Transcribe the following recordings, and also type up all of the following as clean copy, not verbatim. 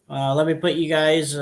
Let me put you guys.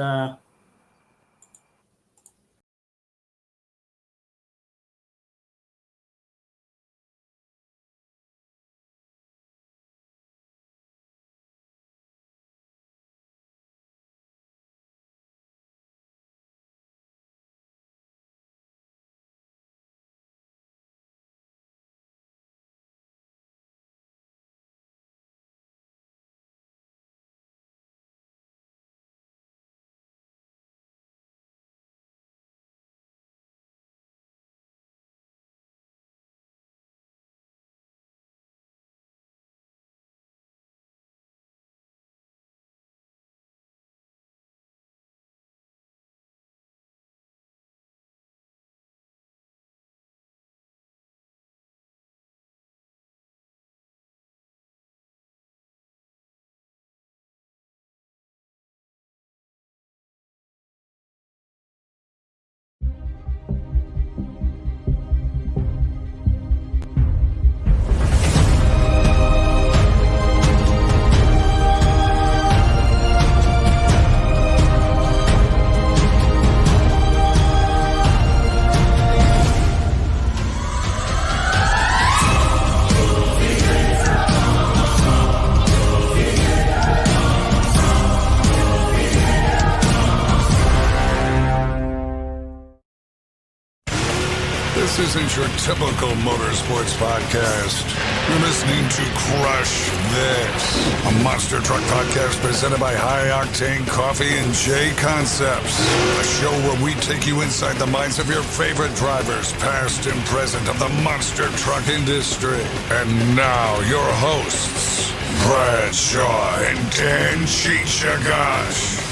This isn't your typical motorsports podcast. You're listening to Crush This, a monster truck podcast presented by High Octane Coffee and J Concepts. A show where we take you inside the minds of your favorite drivers, past and present, of the monster truck industry. And now, your hosts, Brad Shaw and Dan Chichagash.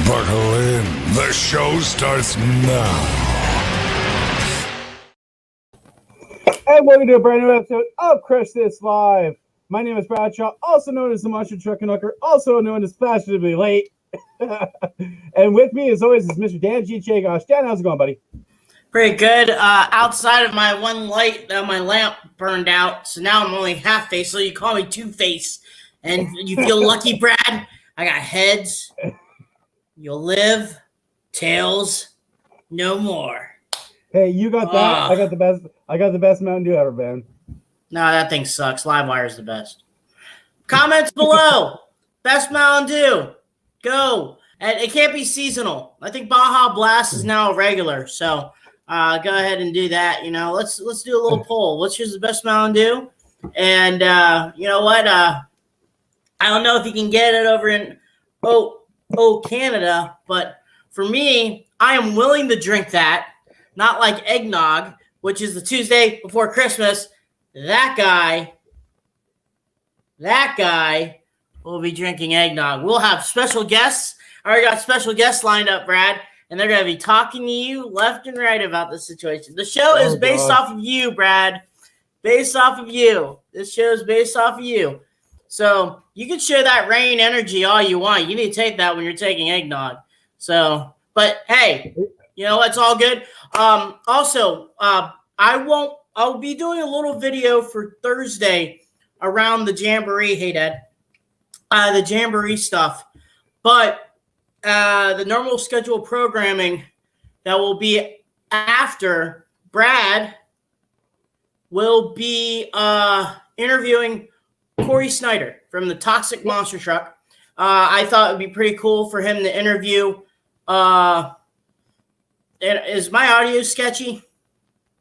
Buckle in. The show starts now. And welcome to a brand new episode of Crush This Live. My name is Bradshaw, also known as the Monster Truck Conductor, also known as Fashionably Late. And with me, as always, is Mr. Dan G. Chagosh. Dan, how's it going, buddy? Pretty good. Outside of my one light, my lamp burned out, so now I'm only half-face, so you call me two-face. And you feel lucky, Brad? I got heads. You'll live. Tails. No more. Hey, you got that. I got the best Mountain Dew ever, man. No, that thing sucks. Livewire is the best. Comments below. Best Mountain Dew. Go. And it can't be seasonal. I think Baja Blast is now a regular. So go ahead and do that. You know, let's do a little poll. Which is the best Mountain Dew? And you know what? I don't know if you can get it over in Canada, but for me, I am willing to drink that. Not like eggnog, which is the Tuesday before Christmas. That guy will be drinking eggnog. We'll have special guests. I already got special guests lined up, Brad, and they're going to be talking to you left and right about this situation. The show is based off of you, Brad. Based off of you. This show is based off of you. So you can share that rain energy all you want. You need to take that when you're taking eggnog. So, but hey, you know, it's all good. Also, I'll be doing a little video for Thursday around the Jamboree. Hey, Dad. The Jamboree stuff. But the normal schedule programming that will be after, Brad will be interviewing Corey Snyder from the Toxic Monster Truck. I thought it would be pretty cool for him to interview. Is my audio sketchy?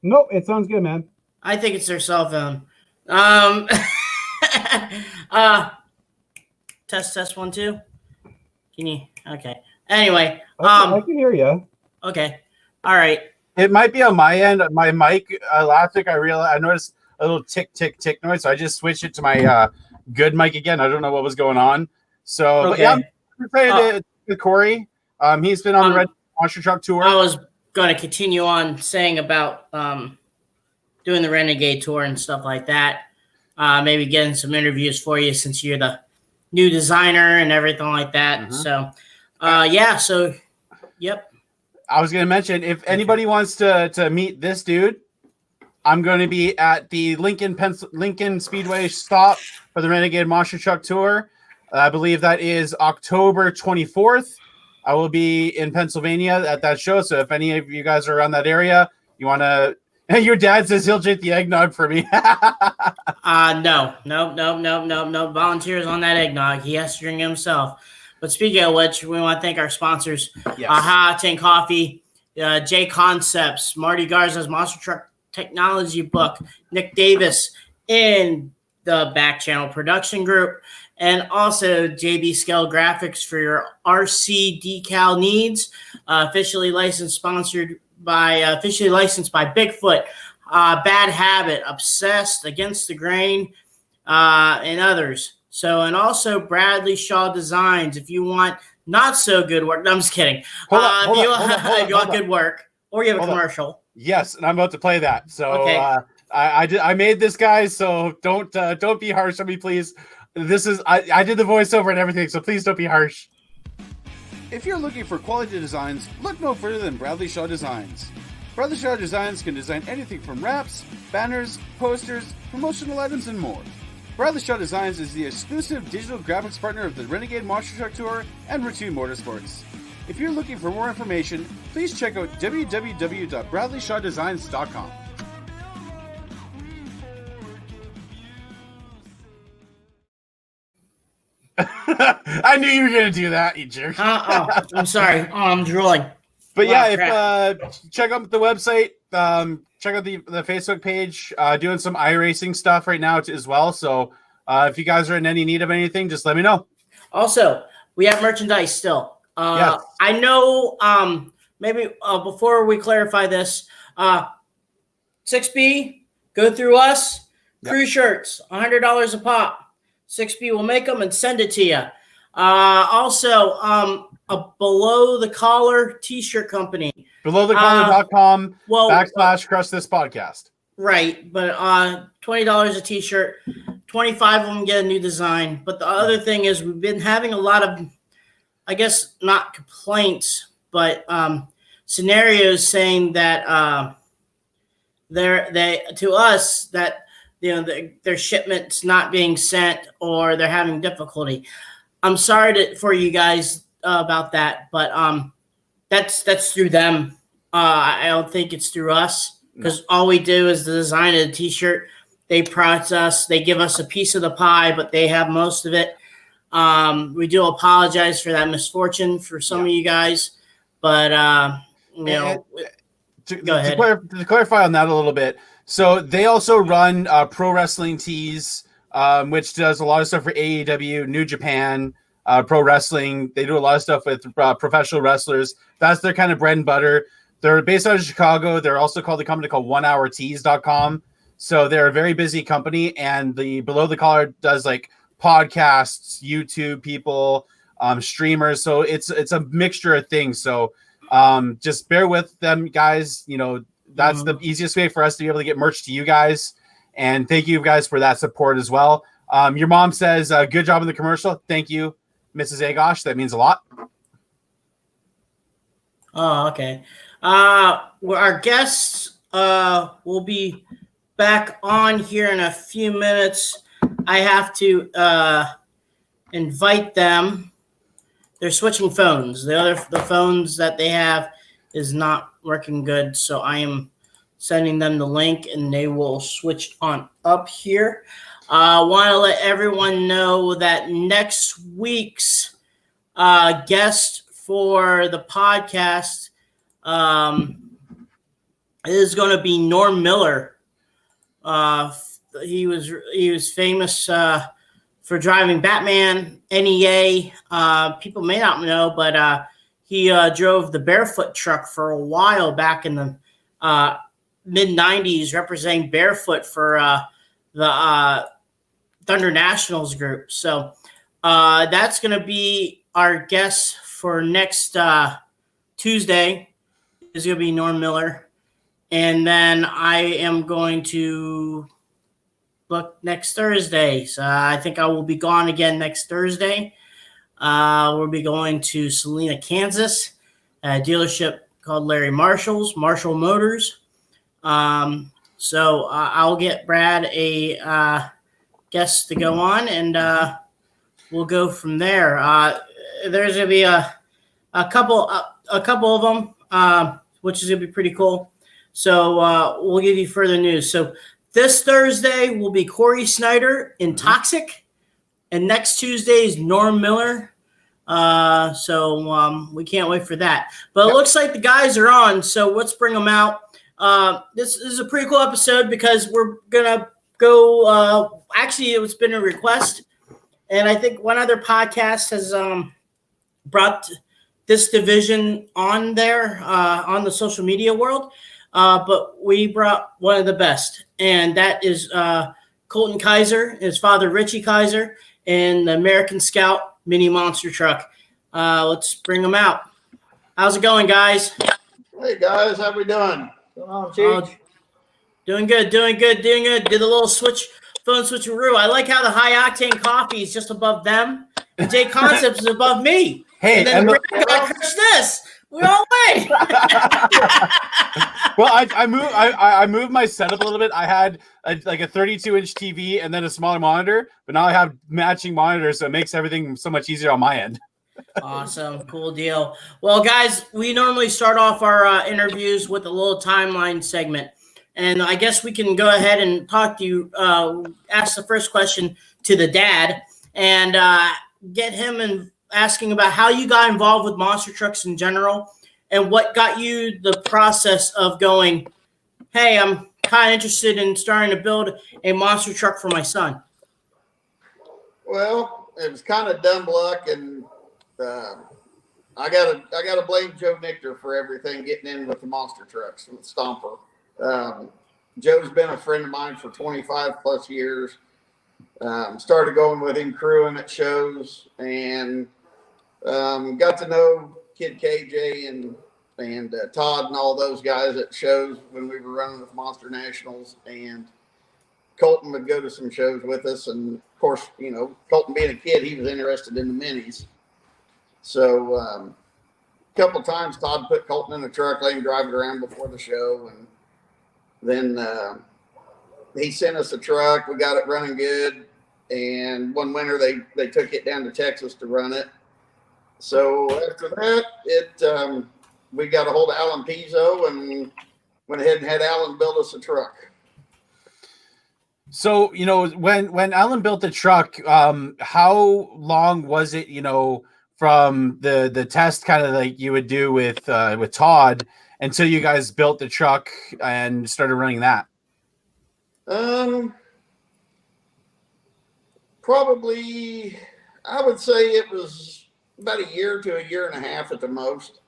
Nope, it sounds good, man. I think it's their cell phone. Test 1 2. Can you? Okay. Anyway, I can hear you. Okay. All right. It might be on my end. My mic last week, I noticed a little tick noise, so I just switched it to my good mic again. I don't know what was going on. So, okay. But yeah, I'm excited to Corey. He's been on the Red Monster Truck Tour. I was going to continue on saying about doing the Renegade Tour and stuff like that. Maybe getting some interviews for you since you're the new designer and everything like that. Mm-hmm. So, yeah. So, yep. I was going to mention, if anybody wants to meet this dude, I'm going to be at the Lincoln Speedway stop for the Renegade Monster Truck Tour. I believe that is October 24th. I will be in Pennsylvania at that show. So if any of you guys are around that area, you want to, your dad says he'll drink the eggnog for me. No. Volunteers on that eggnog. He has to drink it himself. But speaking of which, we want to thank our sponsors. Yes. High Octane Coffee, J Concepts, Marty Garza's Monster Truck Technology book, Nick Davis in the Back Channel Production Group, and also JB Scale Graphics for your RC decal needs. Officially licensed by Bigfoot, Bad Habit, Obsessed, Against the Grain, and others. So, and also Bradley Shaw Designs. If you want not so good work, no, I'm just kidding. If you want good work, or you have a commercial. Yes, and I'm about to play that. So okay. I made this, guys. So don't be harsh on me, please. This is I did the voiceover and everything, so please don't be harsh. If you're looking for quality designs, look no further than Bradley Shaw Designs. Bradley Shaw Designs can design anything from wraps, banners, posters, promotional items, and more. Bradley Shaw Designs is the exclusive digital graphics partner of the Renegade Monster Tour and Routine Motorsports. If you're looking for more information, please check out www.bradleyshawdesigns.com. I knew you were going to do that, you jerk. I'm sorry. I'm drooling. But check out the website. Check out the Facebook page. Doing some iRacing stuff right now as well. So if you guys are in any need of anything, just let me know. Also, we have merchandise still. Yes. I know maybe before we clarify this, 6B, go through us. Yep. Crew shirts, $100 a pop. 6B will make them and send it to you. Also, a Below the Collar t-shirt company. BelowTheCollar.com / Crush This Podcast. Right, but $20 a t-shirt. 25 of them get a new design. But the other thing is we've been having a lot of, I guess, not complaints, but scenarios saying that to us that their shipment's not being sent or they're having difficulty. I'm sorry for you guys about that, but that's through them. I don't think it's through us because all we do is the design of the t-shirt. They price us, they give us a piece of the pie, but they have most of it. We do apologize for that misfortune for some of you guys, but go ahead. To clarify on that a little bit. So they also run Pro Wrestling Tees, which does a lot of stuff for AEW, New Japan, Pro Wrestling. They do a lot of stuff with professional wrestlers. That's their kind of bread and butter. They're based out of Chicago. They're also called a company called OneHourTees.com. So they're a very busy company, and the Below the Collar does like podcasts, YouTube people, streamers. So it's a mixture of things. So just bear with them, guys. That's the easiest way for us to be able to get merch to you guys. And thank you guys for that support as well. Your mom says, good job in the commercial. Thank you, Mrs. Agosh. That means a lot. Oh, okay. Our guests will be back on here in a few minutes. I have to invite them. They're switching phones. The phones that they have is not working good, so I am sending them the link, and they will switch on up here. I want to let everyone know that next week's guest for the podcast is going to be Norm Miller. He was famous for driving Batman, NEA. People may not know, but he drove the Barefoot truck for a while back in the mid-'90s, representing Barefoot for the Thunder Nationals group. So that's going to be our guest for next Tuesday. Is going to be Norm Miller. And then I am going to book next Thursday. So I think I will be gone again next Thursday. We'll be going to Salina, Kansas, a dealership called Larry Marshall Motors. So I'll get Brad a guest to go on, and we'll go from there. There's gonna be a couple of them, which is gonna be pretty cool. So we'll give you further news. So this Thursday will be Corey Snyder in Toxic, and next Tuesday is Norm Miller. So we can't wait for that. But it looks like the guys are on, so let's bring them out. This is a pretty cool episode because we're gonna go. Actually, it's been a request, and I think one other podcast has brought this division on there on the social media world. But we brought one of the best, and that is Colton Kiser, his father Richie Kiser, and the American Scout Mini Monster Truck. Let's bring them out. How's it going, guys? Hey guys, how we doing? Doing good. Did a little phone switcheroo. I like how the high octane coffee is just above them, and J Concepts is above me. Hey, and then Brad crush this. We all win. Well, I moved my setup a little bit. I had a 32-inch TV and then a smaller monitor, but now I have matching monitors, so it makes everything so much easier on my end. Awesome, cool deal. Well, guys, we normally start off our interviews with a little timeline segment, and I guess we can go ahead and talk to you. Ask the first question to the dad, and get him and asking about how you got involved with monster trucks in general and what got you the process of going, hey, I'm kind of interested in starting to build a monster truck for my son. Well, it was kind of dumb luck, and I gotta blame Joe Nichter for everything getting in with the monster trucks with Stomper. Joe's been a friend of mine for 25 plus years. Started going with him crewing at shows, and got to know Kid KJ and Todd and all those guys at shows when we were running with Monster Nationals, and Colton would go to some shows with us. And of course, Colton being a kid, he was interested in the minis. So a couple times Todd put Colton in the truck, let him drive it around before the show. And then he sent us a truck. We got it running good. And one winter they took it down to Texas to run it. So after that, we got a hold of Alan Pizzo and went ahead and had Alan build us a truck. So, when Alan built the truck, how long was it, from the test kind of like you would do with Todd until you guys built the truck and started running that? Probably, I would say it was about a year to a year and a half at the most.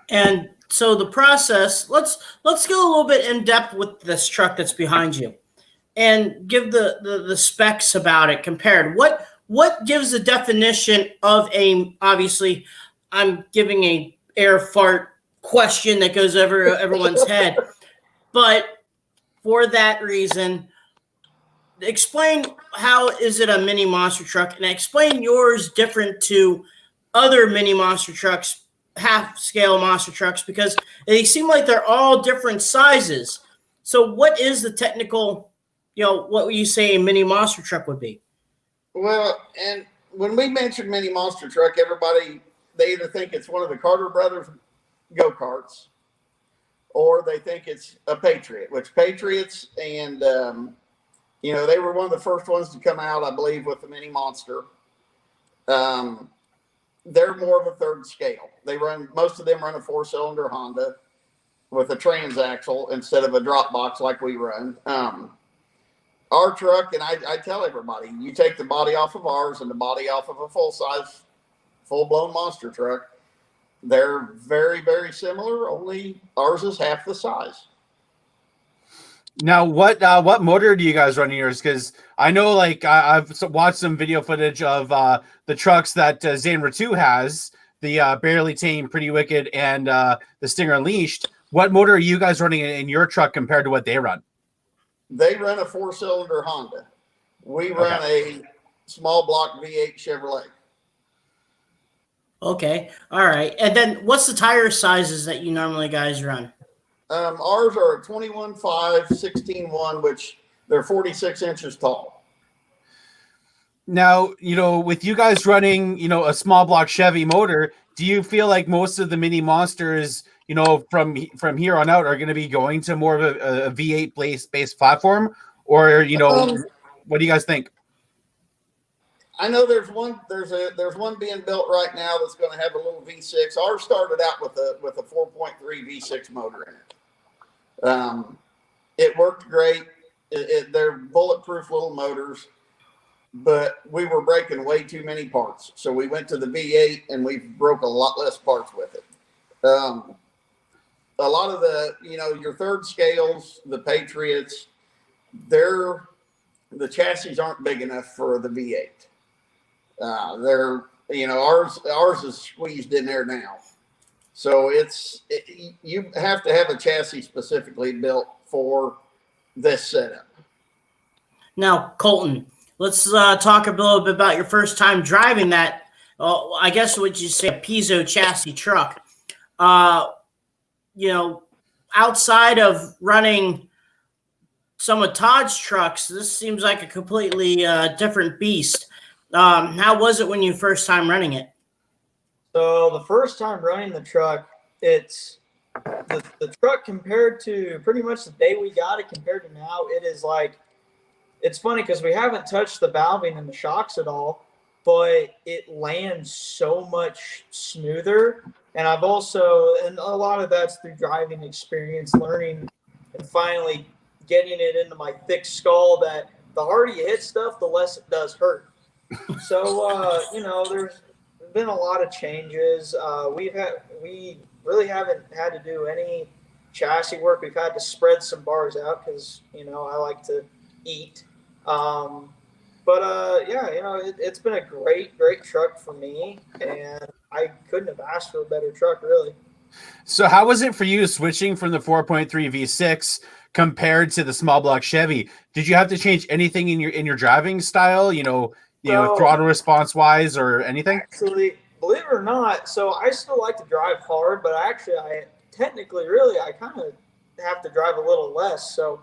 And so the process, let's go a little bit in depth with this truck that's behind you and give the specs about it compared. What gives the definition of obviously I'm giving a air fart question that goes over everyone's head, but for that reason, explain how is it a mini monster truck, and explain yours different to other mini monster trucks, half scale monster trucks, because they seem like they're all different sizes. So what is the technical, what would you say a mini monster truck would be? Well, and when we mention mini monster truck, everybody, they either think it's one of the Carter brothers go-karts, or they think it's a Patriot, which Patriots and they were one of the first ones to come out, I believe, with the mini monster. They're more of a third scale. Most of them run a 4-cylinder Honda with a transaxle instead of a drop box like we run. Our truck, and I tell everybody, you take the body off of ours and the body off of a full-size, full-blown monster truck, they're very, very similar, only ours is half the size. Now, what motor do you guys run in yours? Because I know, I've watched some video footage of the trucks that Xanra 2 has, the Barely Tame, Pretty Wicked, and the Stinger Unleashed. What motor are you guys running in your truck compared to what they run? They run a 4-cylinder Honda. We run a small block V8 Chevrolet. Okay, all right. And then what's the tire sizes that you normally guys run? Ours are a 21.5, 16.1, which they're 46 inches tall. Now, with you guys running, a small block Chevy motor, do you feel like most of the mini monsters, from here on out are going to be going to more of a V8 based platform, or what do you guys think? I know there's one being built right now that's going to have a little V6. Ours started out with a 4.3 V6 motor in it. It worked great. They're bulletproof little motors, but we were breaking way too many parts. So we went to the V8 and we broke a lot less parts with it. A lot of the, your third scales, the Patriots, the chassis aren't big enough for the V8. Ours is squeezed in there now. So you have to have a chassis specifically built for this setup. Now, Colton, let's talk a little bit about your first time driving that. I guess what you say, a piezo chassis truck. Outside of running some of Todd's trucks, this seems like a completely different beast. How was it when you first time running it? So the first time running the truck, it's the truck compared to pretty much the day we got it compared to now, it is like, it's funny because we haven't touched the valving and the shocks at all, but it lands so much smoother. And and a lot of that's through driving experience, learning, and finally getting it into my thick skull that the harder you hit stuff, the less it does hurt. So, there's been a lot of changes. We really haven't had to do any chassis work. We've had to spread some bars out because, I like to eat. It's been a great truck for me, and I couldn't have asked for a better truck, really. So how was it for you switching from the 4.3 V6 compared to the small block Chevy? Did you have to change anything in your driving style, throttle response wise or anything? Actually, believe it or not, so I still like to drive hard, but I kind of have to drive a little less. So,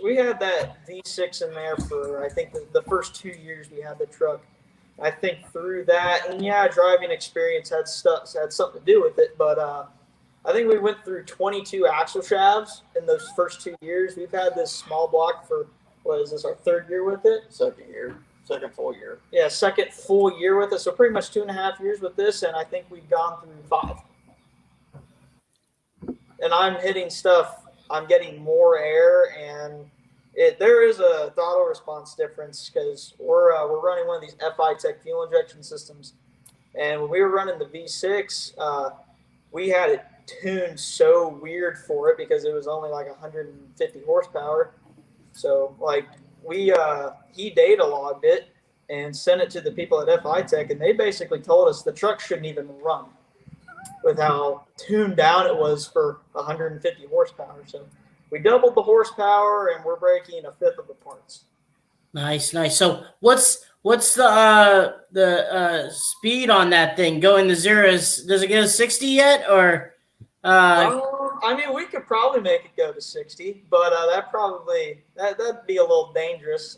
we had that V6 in there for, I think, the first 2 years we had the truck. I think through that, and driving experience had something to do with it, but I think we went through 22 axle shafts in those first 2 years. We've had this small block for, what is this, our third year with it? Second full year. Yeah, second full year with it. So pretty much 2.5 years with this, and I think we've gone through 5. And I'm hitting stuff, I'm getting more air, and there is a throttle response difference because we're running one of these FI Tech fuel injection systems. And when we were running the V6, we had it tuned so weird for it because it was only like 150 horsepower. So he data logged it and sent it to the people at FI Tech, and they basically told us the truck shouldn't even run with how tuned down it was for 150 horsepower. So we doubled the horsepower, and we're breaking a fifth of the parts. Nice. So what's the speed on that thing going to zeros? Does it get a 60 yet, or? We could probably make it go to 60, but that'd be a little dangerous.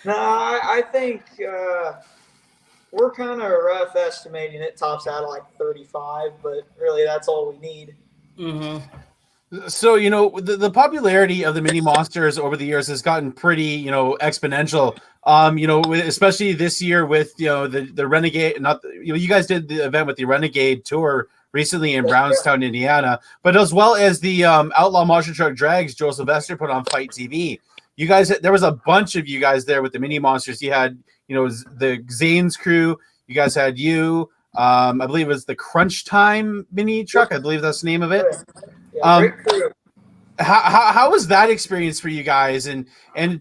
I think we're kind of rough estimating it tops out at like 35, but really that's all we need. Mm-hmm. So, the popularity of the mini monsters over the years has gotten pretty, exponential. Especially this year with, the Renegade, you guys did the event with the Renegade Tour recently in Brownstown, Indiana, but as well as the Outlaw Monster Truck Drags Joe Sylvester put on Fight TV. You guys, there was a bunch of you guys there with the mini monsters. You had, the Zane's crew. You guys had I believe it was the Crunch Time mini truck. I believe that's the name of it. How was that experience for you guys? And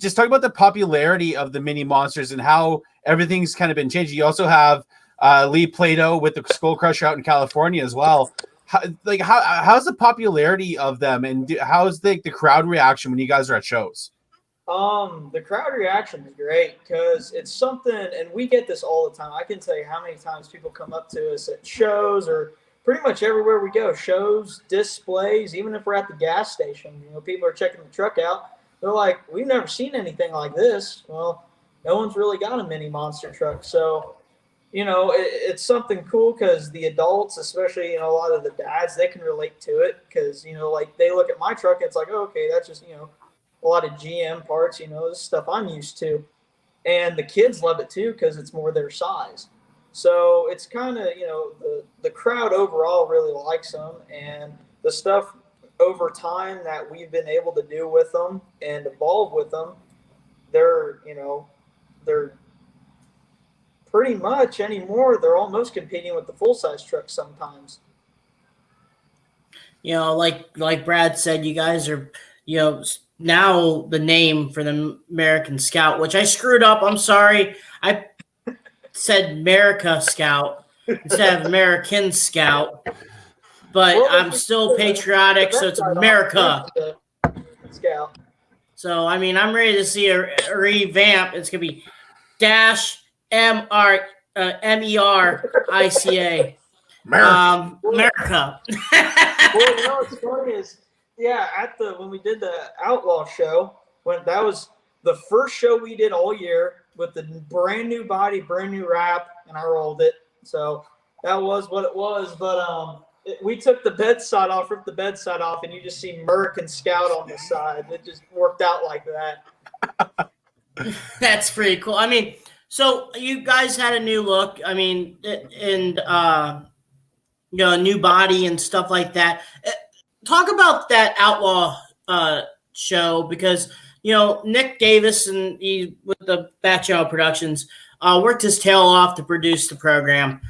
just talk about the popularity of the mini monsters and how everything's kind of been changing. You also have Lee Plato with the Skull Crusher out in California as well. How's the popularity of them, and how's the crowd reaction when you guys are at shows? The crowd reaction is great because it's something, and we get this all the time. I can tell you how many times people come up to us at shows or pretty much everywhere we go, shows, displays, even if we're at the gas station, people are checking the truck out. They're like, we've never seen anything like this. Well, no one's really got a mini monster truck. So, it's something cool because the adults, especially, a lot of the dads, they can relate to it because, like they look at my truck and it's like, oh, okay, that's just, a lot of GM parts, this stuff I'm used to. And the kids love it too because it's more their size. So it's kind of, the crowd overall really likes them. And the stuff over time that we've been able to do with them and evolve with them, they're pretty much anymore, they're almost competing with the full-size trucks sometimes. Like Brad said, you guys are, now the name for the American Scout, which I screwed up. I'm sorry. I said America Scout instead of American Scout, but I'm still patriotic, so it's America Scout. So, I mean, I'm ready to see a revamp. It's going to be -MERICA. America. Well, what's funny is, when we did the Outlaw show, that was the first show we did all year with the brand new body, brand new wrap, and I rolled it. So that was what it was. But we took the bedside off, ripped the bedside off, and you just see American Scout on the side. It just worked out like that. That's pretty cool. I mean, so you guys had a new look. I mean, and a new body and stuff like that. Talk about that Outlaw show because Nick Davis and he with the Bat Channel Productions worked his tail off to produce the program.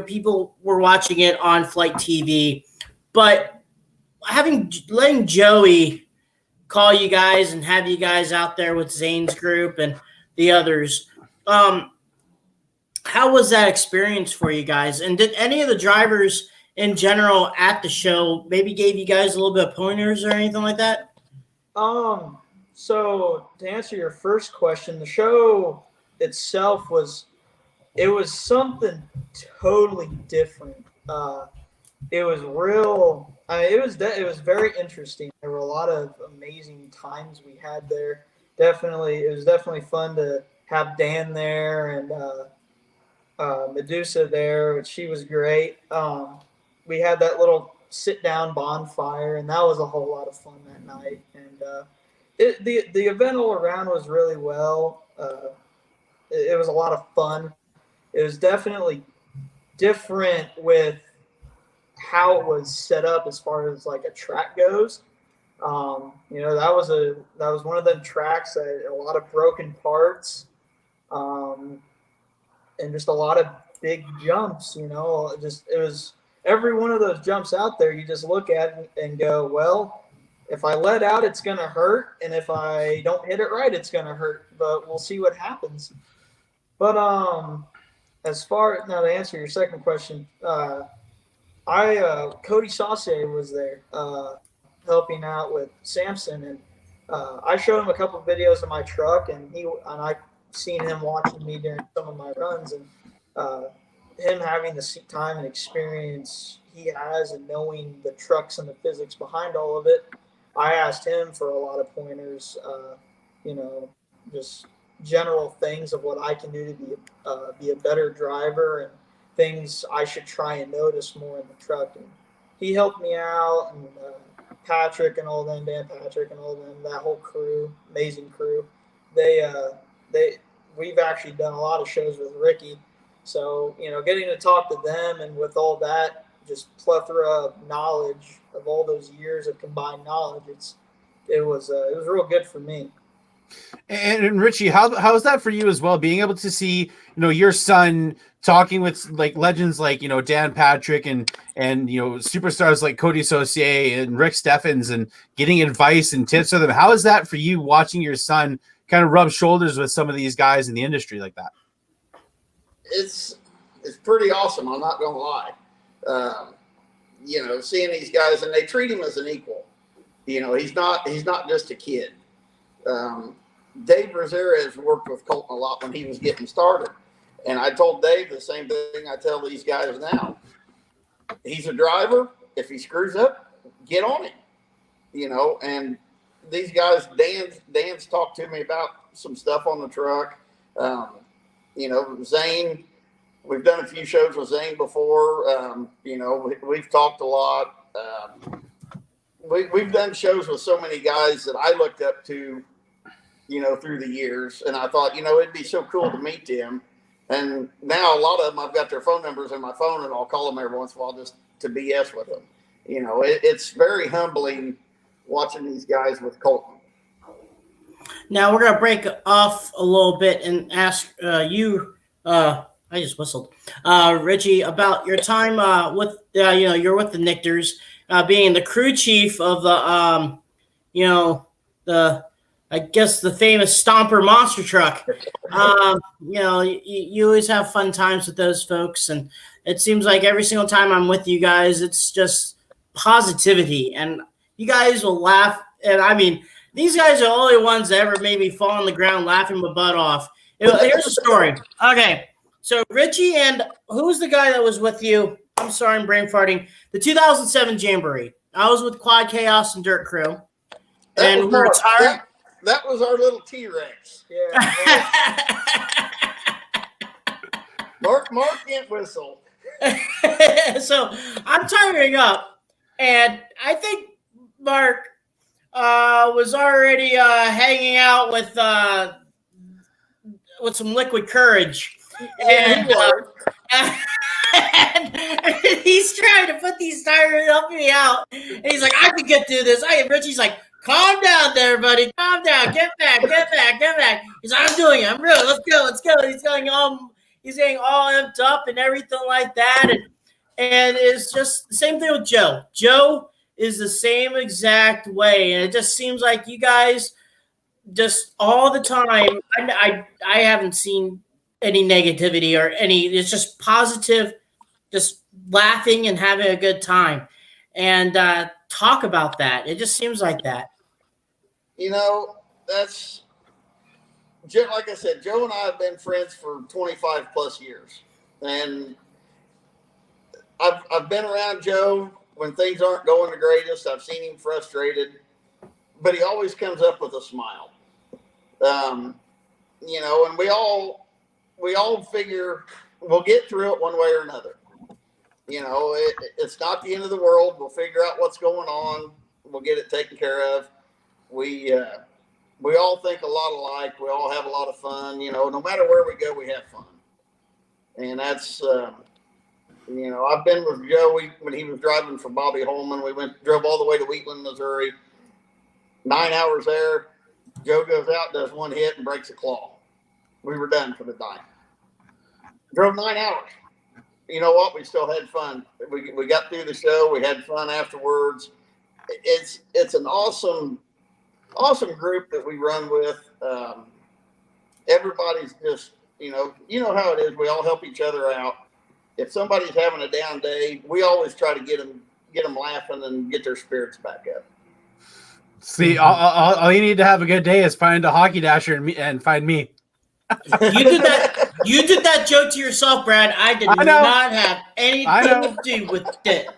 People were watching it on Flight TV, but letting Joey call you guys and have you guys out there with Zane's group and the others. How was that experience for you guys? And did any of the drivers in general at the show maybe gave you guys a little bit of pointers or anything like that? So to answer your first question, the show itself was something totally different. It was real. It was very interesting. There were a lot of amazing times we had there. It was definitely fun to have Dan there and Medusa there, which she was great. We had that little sit-down bonfire, and that was a whole lot of fun that night. And the event all around was really well. It was a lot of fun. It was definitely different with how it was set up as far as like a track goes. That was one of them tracks that had a lot of broken parts, and just a lot of big jumps. It was every one of those jumps out there. You just look at it and go, well, if I let out, it's gonna hurt, and if I don't hit it right, it's gonna hurt. But we'll see what happens. But as far now to answer your second question, Cody Saucier was there helping out with Samson, and I showed him a couple of videos of my truck, and I seen him watching me during some of my runs, and him having the seat time and experience he has and knowing the trucks and the physics behind all of it, I asked him for a lot of pointers, just general things of what I can do to be a better driver and things I should try and notice more in the truck. And he helped me out, and Patrick and all them, Dan Patrick and all them, that whole crew, amazing crew. We've actually done a lot of shows with Ricky. So, getting to talk to them and with all that, just plethora of knowledge of all those years of combined knowledge, it was real good for me. And Richie, how is that for you as well? Being able to see, your son talking with like legends like, Dan Patrick and superstars like Cody Saucier and Rick Steffens and getting advice and tips from them. How is that for you watching your son kind of rub shoulders with some of these guys in the industry like that? It's pretty awesome. I'm not gonna lie. Seeing these guys, and they treat him as an equal. He's not just a kid. Dave Rosera has worked with Colton a lot when he was getting started, and I told Dave the same thing I tell these guys now. He's a driver. If he screws up, get on him. And these guys, Dan's talked to me about some stuff on the truck. Zane, we've done a few shows with Zane before. We've talked a lot. We've done shows with so many guys that I looked up to, through the years. And I thought, it'd be so cool to meet them. And now a lot of them, I've got their phone numbers in my phone, and I'll call them every once in a while just to BS with them. It's very humbling watching these guys with Colton. Now we're gonna break off a little bit and ask you. I just whistled, Richie, about your time with you're with the Nictors, being the crew chief of the I guess the famous Stomper monster truck. You always have fun times with those folks, and it seems like every single time I'm with you guys, it's just positivity, and you guys will laugh. And I mean, these guys are the only ones that ever made me fall on the ground laughing my butt off. Here's a story. Okay, so Richie, and who was the guy that was with you? I'm sorry, I'm brain farting. The 2007 Jamboree. I was with Quad Chaos and Dirt Crew, and we retired. That was our little T-Rex. Yeah. Mark can't whistle. So I'm tiring up, and I think Mark was already hanging out with some liquid courage, and he's trying to put these tires helping me out, and he's like, I can get through this. Richie's like, calm down there, buddy. Calm down. Get back. He's like, I'm doing it. I'm real. Let's go. He's getting all amped up and everything like that. And it's just the same thing with Joe. Joe is the same exact way. And it just seems like you guys just all the time. I haven't seen any negativity or it's just positive, just laughing and having a good time. And talk about that. It just seems like that. That's like I said, Joe and I have been friends for 25 plus years. And I've been around Joe when things aren't going the greatest. I've seen him frustrated, but he always comes up with a smile. And we all figure we'll get through it one way or another. It's not the end of the world. We'll figure out what's going on. We'll get it taken care of. We all think a lot alike. We all have a lot of fun. No matter where we go, we have fun. And that's, I've been with Joe when he was driving for Bobby Holman. We drove all the way to Wheatland, Missouri. 9 hours there. Joe goes out, does one hit, and breaks a claw. We were done for the night. Drove 9 hours. You know what? We still had fun. We got through the show. We had fun afterwards. It's an awesome group that we run with. Everybody's just, you know how it is. We all help each other out. If somebody's having a down day, we always try to get them laughing and get their spirits back up. See, all you need to have a good day is find a hockey dasher and find me. You did that joke to yourself, Brad. I did not have anything to do with it.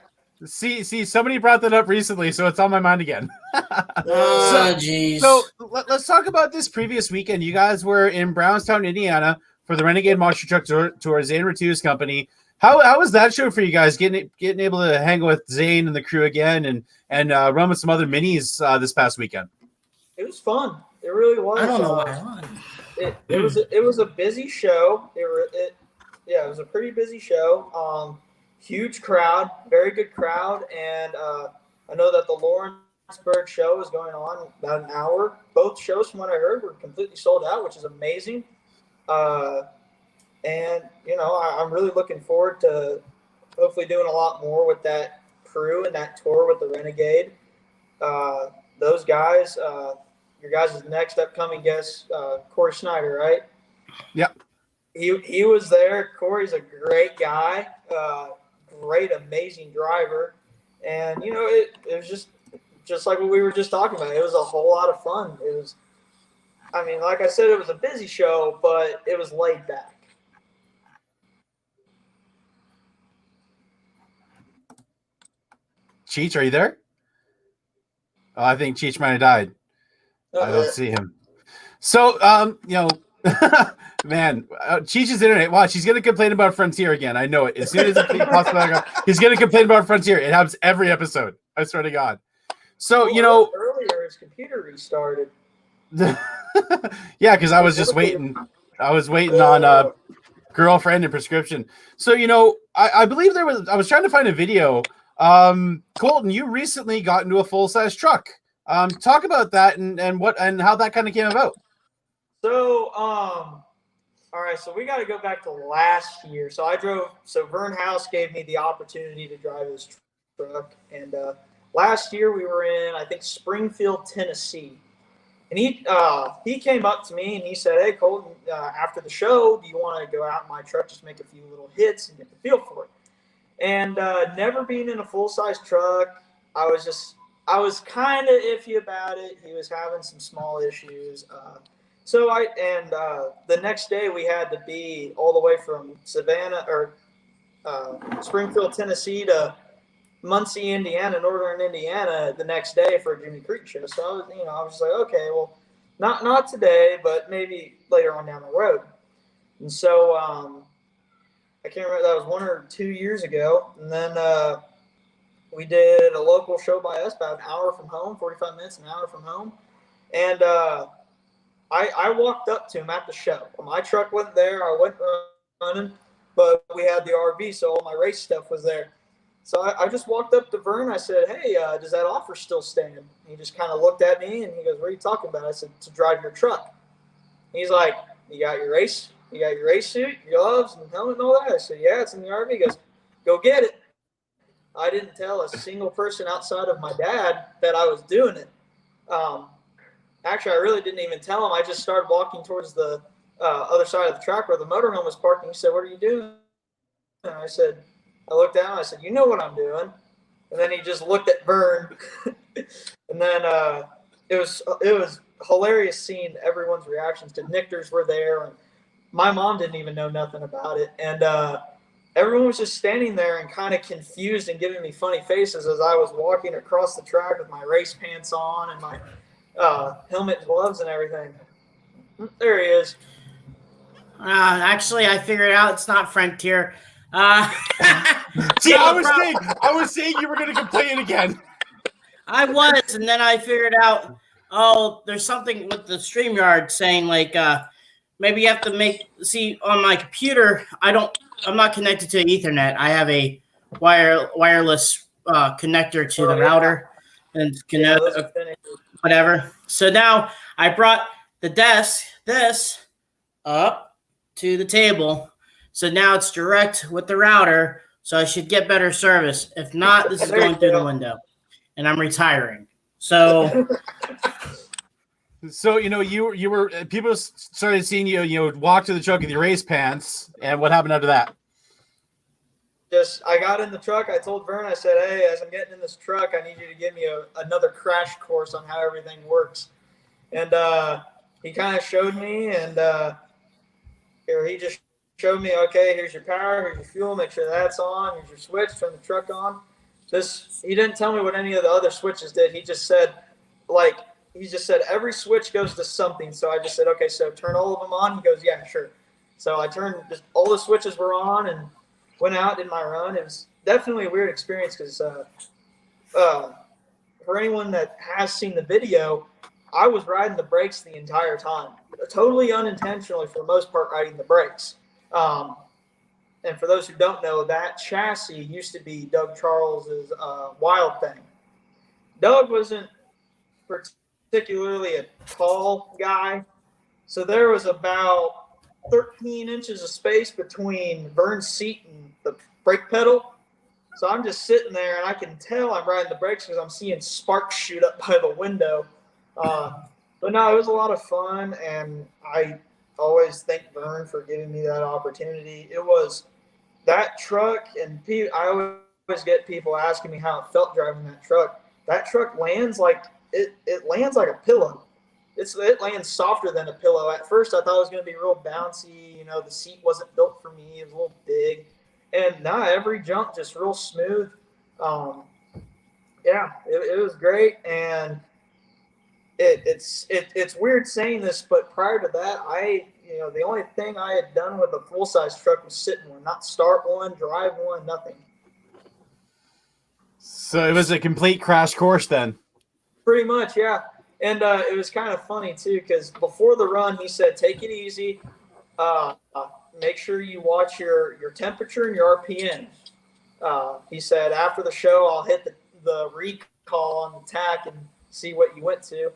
See, somebody brought that up recently, so it's on my mind again. Jeez. So let's talk about this previous weekend. You guys were in Brownstown, Indiana, for the Renegade Monster Truck Tour, Zane Ratu's company. How was that show for you guys? Getting able to hang with Zane and the crew again, and run with some other minis this past weekend. It was fun. It really was. I don't know why I won. It was a busy show. It was a pretty busy show. Huge crowd, very good crowd, and I know that the Lawrenceburg show is going on about an hour. Both shows, from what I heard, were completely sold out, which is amazing. And I'm really looking forward to hopefully doing a lot more with that crew and that tour with the Renegade. Those guys. Your guys' next upcoming guest, Corey Snyder, right? Yep. He was there. Corey's a great guy, great, amazing driver. And, it was just like what we were just talking about. It was a whole lot of fun. It was, like I said, it was a busy show, but it was laid back. Cheech, are you there? I think Cheech might have died. I don't see him. So, man, Cheech's internet. Watch, he's gonna complain about Frontier again. I know it. As soon as it pops back, he's gonna complain about Frontier. It happens every episode. I swear to God. So earlier his computer restarted. Yeah, because I was just waiting. I was waiting on girlfriend and prescription. So I believe I was trying to find a video. Colton, you recently got into a full-size truck. Talk about that and how that kind of came about. So, all right, so we got to go back to last year. So Vern House gave me the opportunity to drive his truck. And last year we were in, I think, Springfield, Tennessee. And he came up to me and he said, "Hey, Colton, after the show, do you want to go out in my truck, just make a few little hits and get the feel for it?" And never being in a full-size truck, I was kind of iffy about it. He was having some small issues. The next day we had to be all the way from Springfield, Tennessee to Muncie, Indiana, Northern Indiana the next day for a Jimmy Creek show. So I was just like, okay, well, not today, but maybe later on down the road. And so I can't remember, that was 1 or 2 years ago. And then we did a local show by us about an hour from home, 45 minutes, an hour from home. And I walked up to him at the show. My truck wasn't there. I wasn't running, but we had the RV, so all my race stuff was there. So I just walked up to Vern. I said, "Hey, does that offer still stand?" He just kind of looked at me and he goes, "What are you talking about?" I said, "To drive your truck." He's like, You got your race suit, your gloves, and helmet and all that?" I said, "Yeah, it's in the RV." He goes, "Go get it." I didn't tell a single person outside of my dad that I was doing it. Actually, I really didn't even tell him. I just started walking towards the other side of the track where the motorhome was parking. He said, "What are you doing?" And I looked down. I said, "You know what I'm doing." And then he just looked at Vern. And then it was hilarious seeing everyone's reactions. The Nichters were there, and my mom didn't even know nothing about it. And everyone was just standing there and kind of confused and giving me funny faces as I was walking across the track with my race pants on and my helmet and gloves and everything. There he is. Actually, I figured out it's not Frontier. See, I was saying you were going to complain again. I was, and then I figured out, there's something with the StreamYard saying maybe you have to on my computer. I'm not connected to Ethernet. I have a wireless connector to the router and whatever. So now I brought this up to the table. So now it's direct with the router. So I should get better service. If not, this is going through the window, and I'm retiring. So, you were people started seeing you walk to the truck with your race pants, and what happened after that? I got in the truck. I told Vern, I said, "Hey, as I'm getting in this truck, I need you to give me another crash course on how everything works." And he kind of showed me, and he just showed me, "Okay, here's your power, here's your fuel, make sure that's on, here's your switch, turn the truck on." He didn't tell me what any of the other switches did. He just said, every switch goes to something. So I just said, "Okay, so turn all of them on." He goes, "Yeah, sure." So I turned, all the switches were on and went out, did my run. It was definitely a weird experience because for anyone that has seen the video, I was riding the brakes the entire time, totally unintentionally for the most part, riding the brakes. And for those who don't know, that chassis used to be Doug Charles's Wild Thing. Doug wasn't particularly a tall guy, so there was about 13 inches of space between Vern's seat and the brake pedal. So I'm just sitting there, and I can tell I'm riding the brakes because I'm seeing sparks shoot up by the window. But no, it was a lot of fun, and I always thank Vern for giving me that opportunity. It was that truck, and I always get people asking me how it felt driving that truck. That truck lands like it lands like a pillow. It lands softer than a pillow. At first, I thought it was going to be real bouncy. The seat wasn't built for me. It was a little big. And every jump just real smooth. It was great. And it's weird saying this, but prior to that, the only thing I had done with a full size truck was sit in one, not start one, drive one, nothing. So it was a complete crash course then. Pretty much, yeah. And it was kind of funny too, because before the run, he said, "Take it easy. Make sure you watch your temperature and your RPM." He said, "After the show, I'll hit the recall on the tack and see what you went to."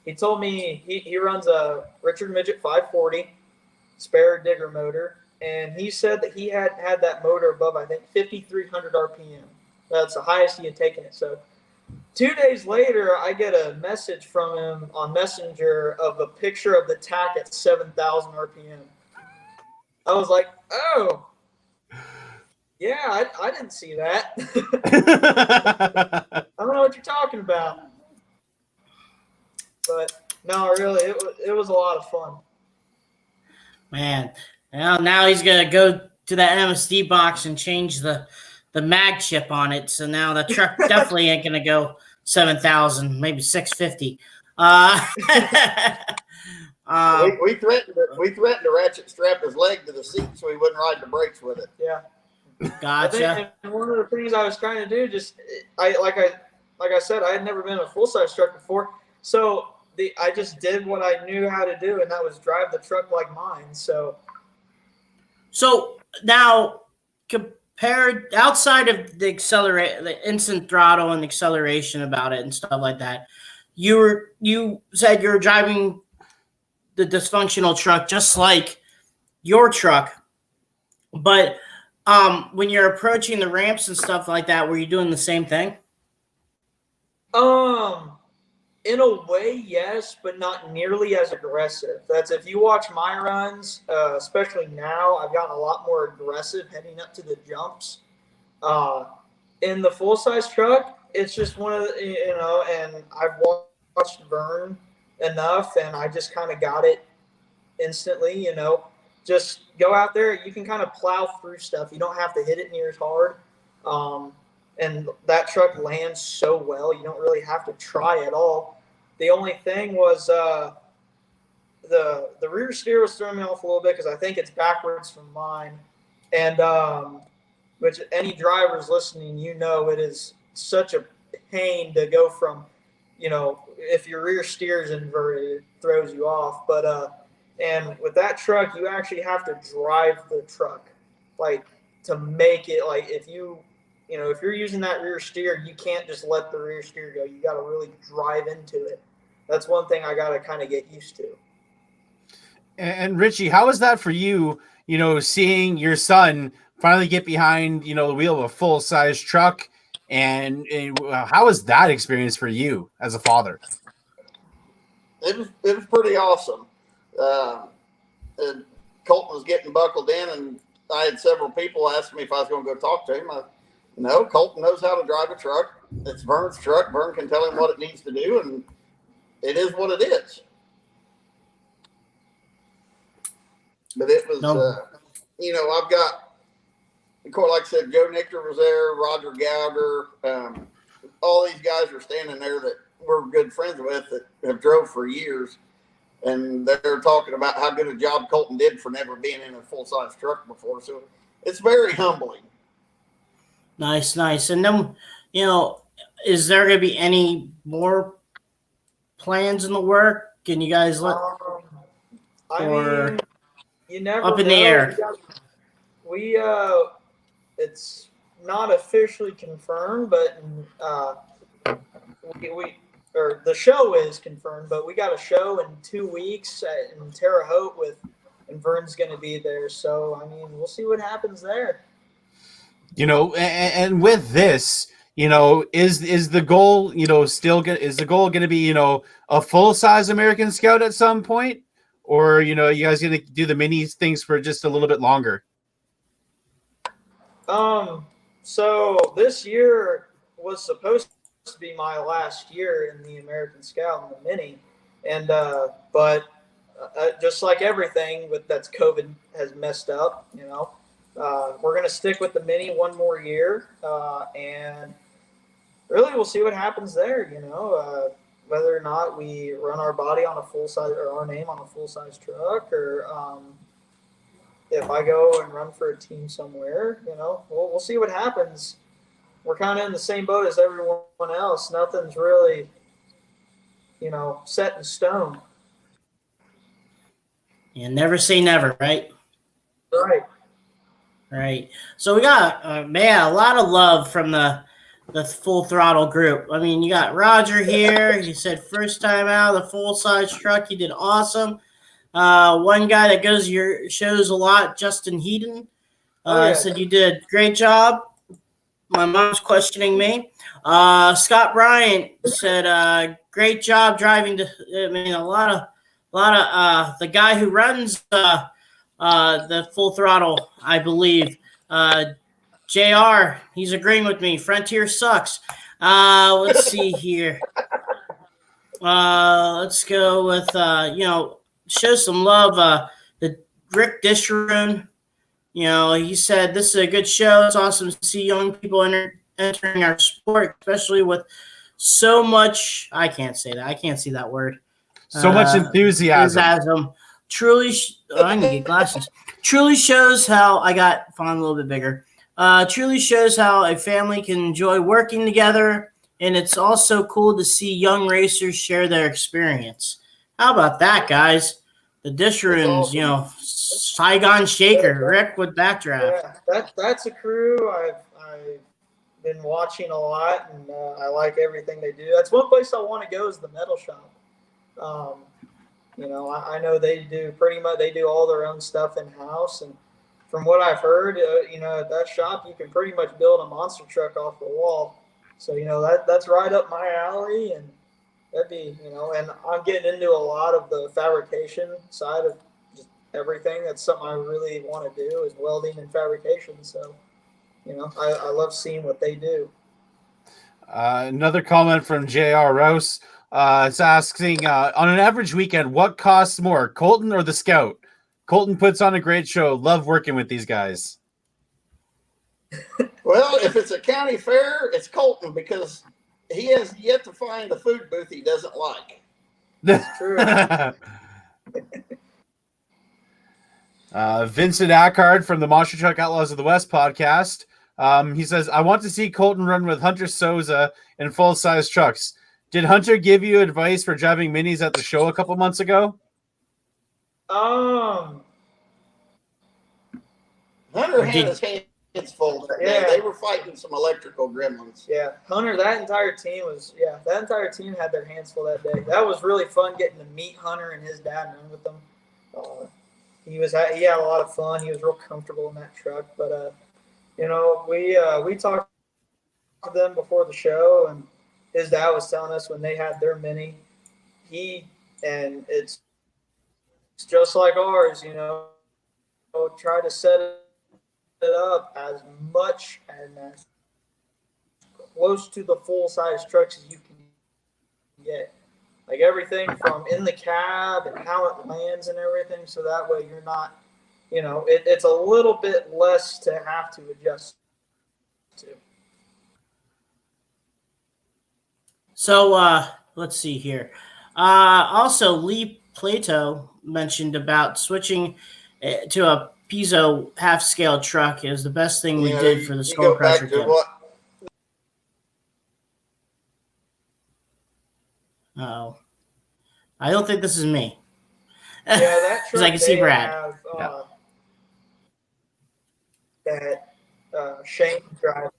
He told me he runs a Richard Midget 540 spare digger motor, and he said that he had that motor above, I think, 5,300 RPM. That's the highest he had taken it. So 2 days later, I get a message from him on Messenger of a picture of the tack at 7,000 RPM. I was like, oh, yeah, I didn't see that. I don't know what you're talking about. But no, really, it was a lot of fun. Man, now he's gonna go to that MSD box and change the mag chip on it. So now the truck definitely ain't gonna go 7,000, maybe 650. We threatened to ratchet strap his leg to the seat so he wouldn't ride the brakes with it. Yeah. Gotcha. And one of the things I was trying to do, like I said, I had never been in a full size truck before, so I just did what I knew how to do, and that was drive the truck like mine. So now, compared outside of the instant throttle and acceleration about it and stuff like that, you said you're driving the dysfunctional truck just like your truck, but when you're approaching the ramps and stuff like that, were you doing the same thing? In a way, yes, but not nearly as aggressive. That's if you watch my runs, especially now, I've gotten a lot more aggressive heading up to the jumps. In the full-size truck, it's just one of the, and I've watched Vern enough, and I just kind of got it instantly, Just go out there. You can kind of plow through stuff. You don't have to hit it near as hard. And that truck lands so well, you don't really have to try at all. The only thing was the rear steer was throwing me off a little bit because I think it's backwards from mine. And which any drivers listening, it is such a pain to go from, if your rear steer is inverted, it throws you off. But and with that truck, you actually have to drive the truck, like to make it like if you're using that rear steer, you can't just let the rear steer go. You got to really drive into it. That's one thing I got to kind of get used to. And Richie, how was that for you, seeing your son finally get behind, the wheel of a full-size truck? And how was that experience for you as a father? It was pretty awesome. And Colton was getting buckled in, and I had several people ask me if I was going to go talk to him. No, Colton knows how to drive a truck. It's Vern's truck. Vern can tell him what it needs to do, and it is what it is. But it was, I've got, of course, like I said, Joe Nichter was there, Roger Gallagher. All these guys are standing there that we're good friends with that have drove for years. And they're talking about how good a job Colton did for never being in a full-size truck before. So it's very humbling. Nice. And then, is there going to be any more plans in the work? Can you guys let? Mean, you never up in know. the air. We it's not officially confirmed, but the show is confirmed. But we got a show in 2 weeks in Terre Haute and Vern's going to be there. So we'll see what happens there. And with this, is the goal, is the goal going to be, a full-size American Scout at some point? Or, you guys going to do the mini things for just a little bit longer? So this year was supposed to be my last year in the American Scout and the mini. And, but just like everything that's COVID has messed up, we're going to stick with the mini one more year, and really we'll see what happens there. whether or not we run our body on a full size or our name on a full size truck, or if I go and run for a team somewhere, we'll see what happens. We're kind of in the same boat as everyone else. Nothing's really, set in stone. You never say never, right? Right. Right. So we got, a lot of love from the Full Throttle group. I mean, you got Roger here. He said first time out of the full-size truck. You did awesome. One guy that goes to your shows a lot, Justin Heaton, said you did a great job. My mom's questioning me. Scott Bryant said, great job driving. A lot of the guy who runs the Full Throttle, I believe, JR, he's agreeing with me. Frontier sucks. Let's see here. Let's go with, show some love. The Rick Disharoon, he said, this is a good show. It's awesome to see young people entering our sport, especially with so much, I can't say that. I can't see that word. So much enthusiasm. Truly, I need to get glasses. Truly shows how, I got font a little bit bigger. Truly shows how a family can enjoy working together, and it's also cool to see young racers share their experience. How about that, guys? The Disharoons, awesome. Saigon Shaker, Rick with Backdraft. Yeah, that's a crew I've been watching a lot, and I like everything they do. That's one place I want to go is the metal shop. I know they do pretty much. They do all their own stuff in house, and from what I've heard, at that shop you can pretty much build a monster truck off the wall. So that's right up my alley, and that'd be And I'm getting into a lot of the fabrication side of just everything. That's something I really want to do is welding and fabrication. So I love seeing what they do. Another comment from J.R. Rouse. It's asking, on an average weekend, what costs more, Colton or the Scout? Colton puts on a great show. Love working with these guys. Well, if it's a county fair, it's Colton because he has yet to find a food booth he doesn't like. That's true. Vincent Ackard from the Monster Truck Outlaws of the West podcast. He says, I want to see Colton run with Hunter Souza in full-size trucks. Did Hunter give you advice for driving minis at the show a couple months ago? Hunter had his hands full that day. They were fighting some electrical gremlins. Yeah, Hunter, that entire team had their hands full that day. That was really fun getting to meet Hunter and his dad and run with them. He had a lot of fun. He was real comfortable in that truck. But we talked to them before the show, and his dad was telling us when they had their mini, it's just like ours, try to set it up as much and as close to the full size trucks as you can get. Like everything from in the cab and how it lands and everything, so that way you're not, it's a little bit less to have to adjust to. So let's see here. Also, Lee Plato mentioned about switching to a piezo half-scale truck is the best thing we did for the Skull Crusher kit. Oh, I don't think this is me. Yeah, that truck. Because I can see Brad. That Shane drive.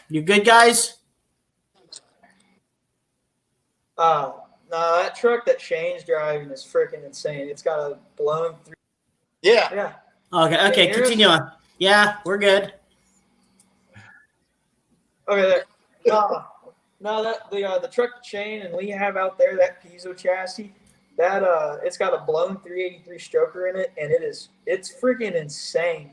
You good, guys? No, that truck that Shane's driving is freaking insane. It's got a blown through. Yeah. Okay, continue on. Yeah, we're good. Okay, there. No, that the truck that Shane and Lee have out there, that piezo chassis, that it's got a blown 383 stroker in it, and it's freaking insane.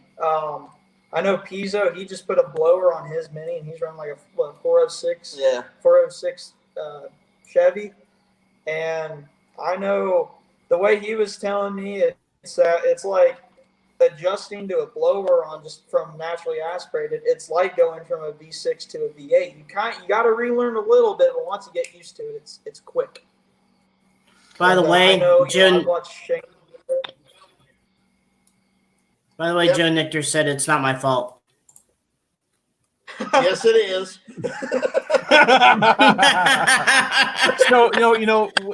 I know Pizzo, he just put a blower on his Mini, and he's running like a 406, 406 Chevy. And I know the way he was telling me, it's like adjusting to a blower on just from naturally aspirated, it's like going from a V6 to a V8. You got to relearn a little bit, but once you get used to it, it's quick. By the way, Joe. By the way, Yep. Joe Nichter said it's not my fault. Yes, it is. So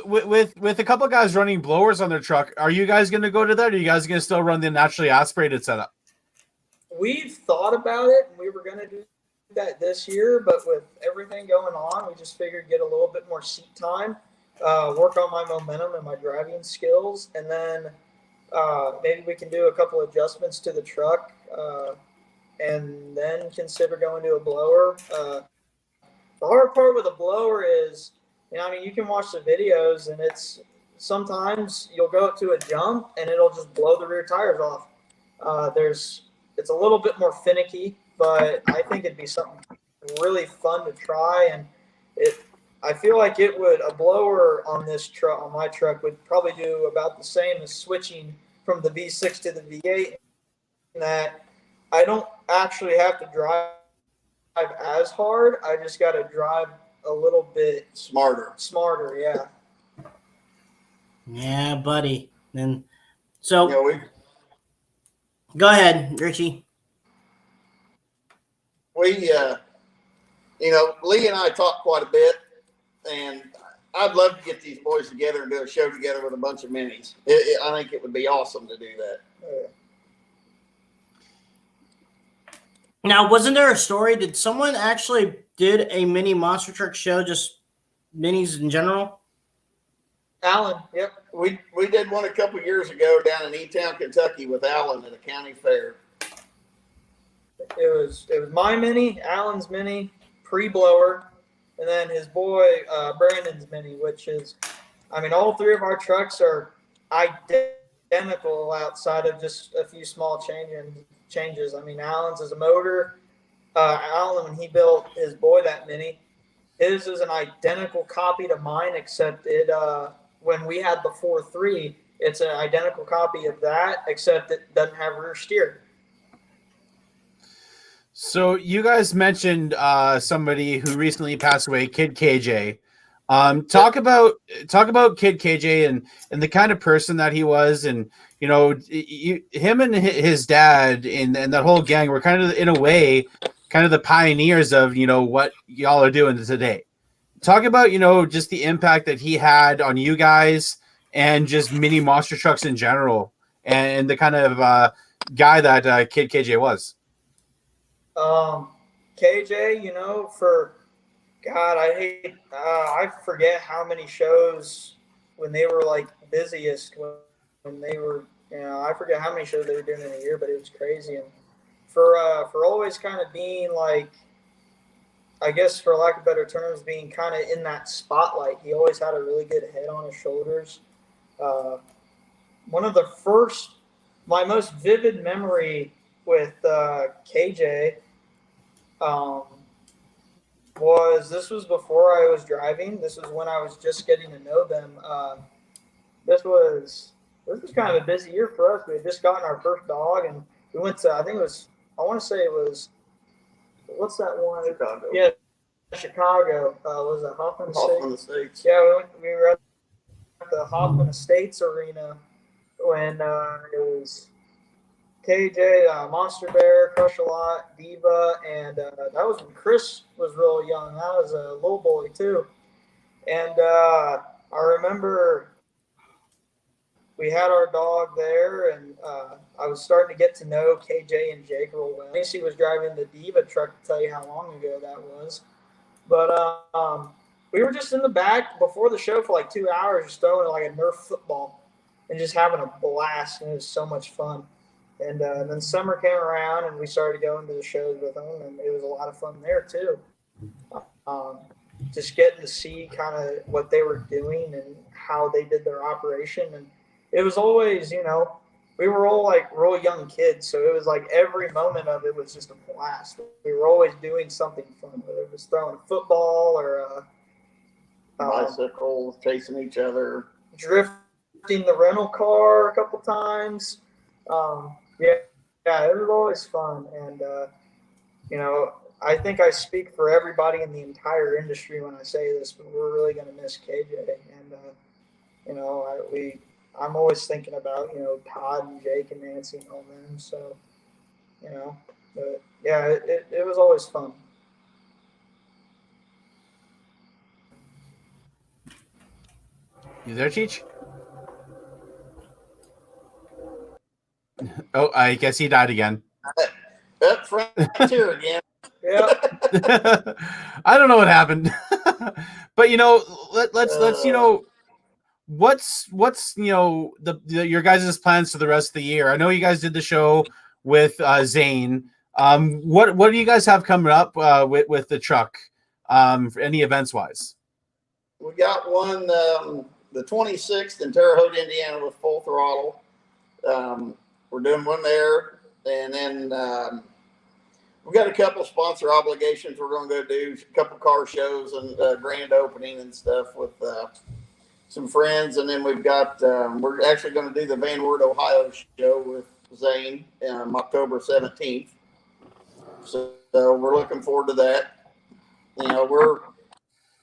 with a couple of guys running blowers on their truck, are you guys going to go to that? Or are you guys going to still run the naturally aspirated setup? We've thought about it, and we were going to do that this year, but with everything going on, we just figured get a little bit more seat time, work on my momentum and my driving skills, and then maybe we can do a couple adjustments to the truck, and then consider going to a blower. The hard part with a blower is, you can watch the videos, and it's sometimes you'll go up to a jump and it'll just blow the rear tires off. It's a little bit more finicky, but I think it'd be something really fun to try. And I feel like a blower on my truck would probably do about the same as switching from the V6 to the V8, in that I don't actually have to drive as hard. I just got to drive a little bit Smarter, yeah. Yeah, buddy. And so go ahead, Richie. Lee and I talk quite a bit, and I'd love to get these boys together and do a show together with a bunch of minis. I think it would be awesome to do that. Now, wasn't there a story? Did someone actually did a mini monster truck show, just minis in general? Alan, yep. We did one a couple years ago down in E-Town, Kentucky with Alan at a county fair. It was my mini, Alan's mini, pre-blower, and then his boy Brandon's mini, which is, all three of our trucks are identical outside of just a few small changes. Alan's is a motor. Alan, when he built his boy that mini, his is an identical copy to mine, except when we had the 4.3, it's an identical copy of that, except it doesn't have rear steer. So you guys mentioned somebody who recently passed away, Kid KJ. Talk about Kid KJ and the kind of person that he was, and him and his dad and that whole gang were kind of, in a way, kind of the pioneers of what y'all are doing today. Talk about just the impact that he had on you guys and just mini monster trucks in general, and the kind of guy that Kid KJ was. KJ, for God, I forget how many shows when they were like busiest, when they were, I forget how many shows they were doing in a year, but it was crazy. And for always kind of being like, I guess for lack of better terms, being kind of in that spotlight, he always had a really good head on his shoulders. One of my most vivid memory with KJ this was before I was driving. This was when I was just getting to know them. This was kind of a busy year for us. We had just gotten our first dog, and we went to, what's that one? Chicago. Yeah, Chicago. Was it Hoffman Estates? Yeah, we were at the Hoffman Estates Arena when it was KJ, Monster Bear, Crush a Lot, Diva, and that was when Chris was real young. That was a little boy too. And I remember we had our dog there, and I was starting to get to know KJ and Jake real well. Macy was driving the Diva truck, to tell you how long ago that was. But we were just in the back before the show for like 2 hours, just throwing like a Nerf football and just having a blast, and it was so much fun. And then summer came around, and we started going to the shows with them, and it was a lot of fun there too. Just getting to see kind of what they were doing and how they did their operation. And it was always, we were all like real young kids, so it was like every moment of it was just a blast. We were always doing something fun, whether it was throwing a football or bicycles, chasing each other, drifting the rental car a couple times. Yeah, it was always fun. And, I think I speak for everybody in the entire industry when I say this, but we're really going to miss KJ. And, I'm always thinking about, Todd and Jake and Nancy and all them. So, but yeah, it was always fun. You there, Cheech? Oh, I guess he died again. Up Frontier again. Yeah. I don't know what happened. But let's what's your guys' plans for the rest of the year? I know you guys did the show with Zane. What do you guys have coming up with the truck? For any events wise? We got one the 26th in Terre Haute, Indiana, with Full Throttle. We're doing one there, and then we've got a couple sponsor obligations. We're going to go do a couple car shows and grand opening and stuff with some friends, and then we've got we're actually going to do the Van Wert, Ohio show with Zane October 17th. So we're looking forward to that.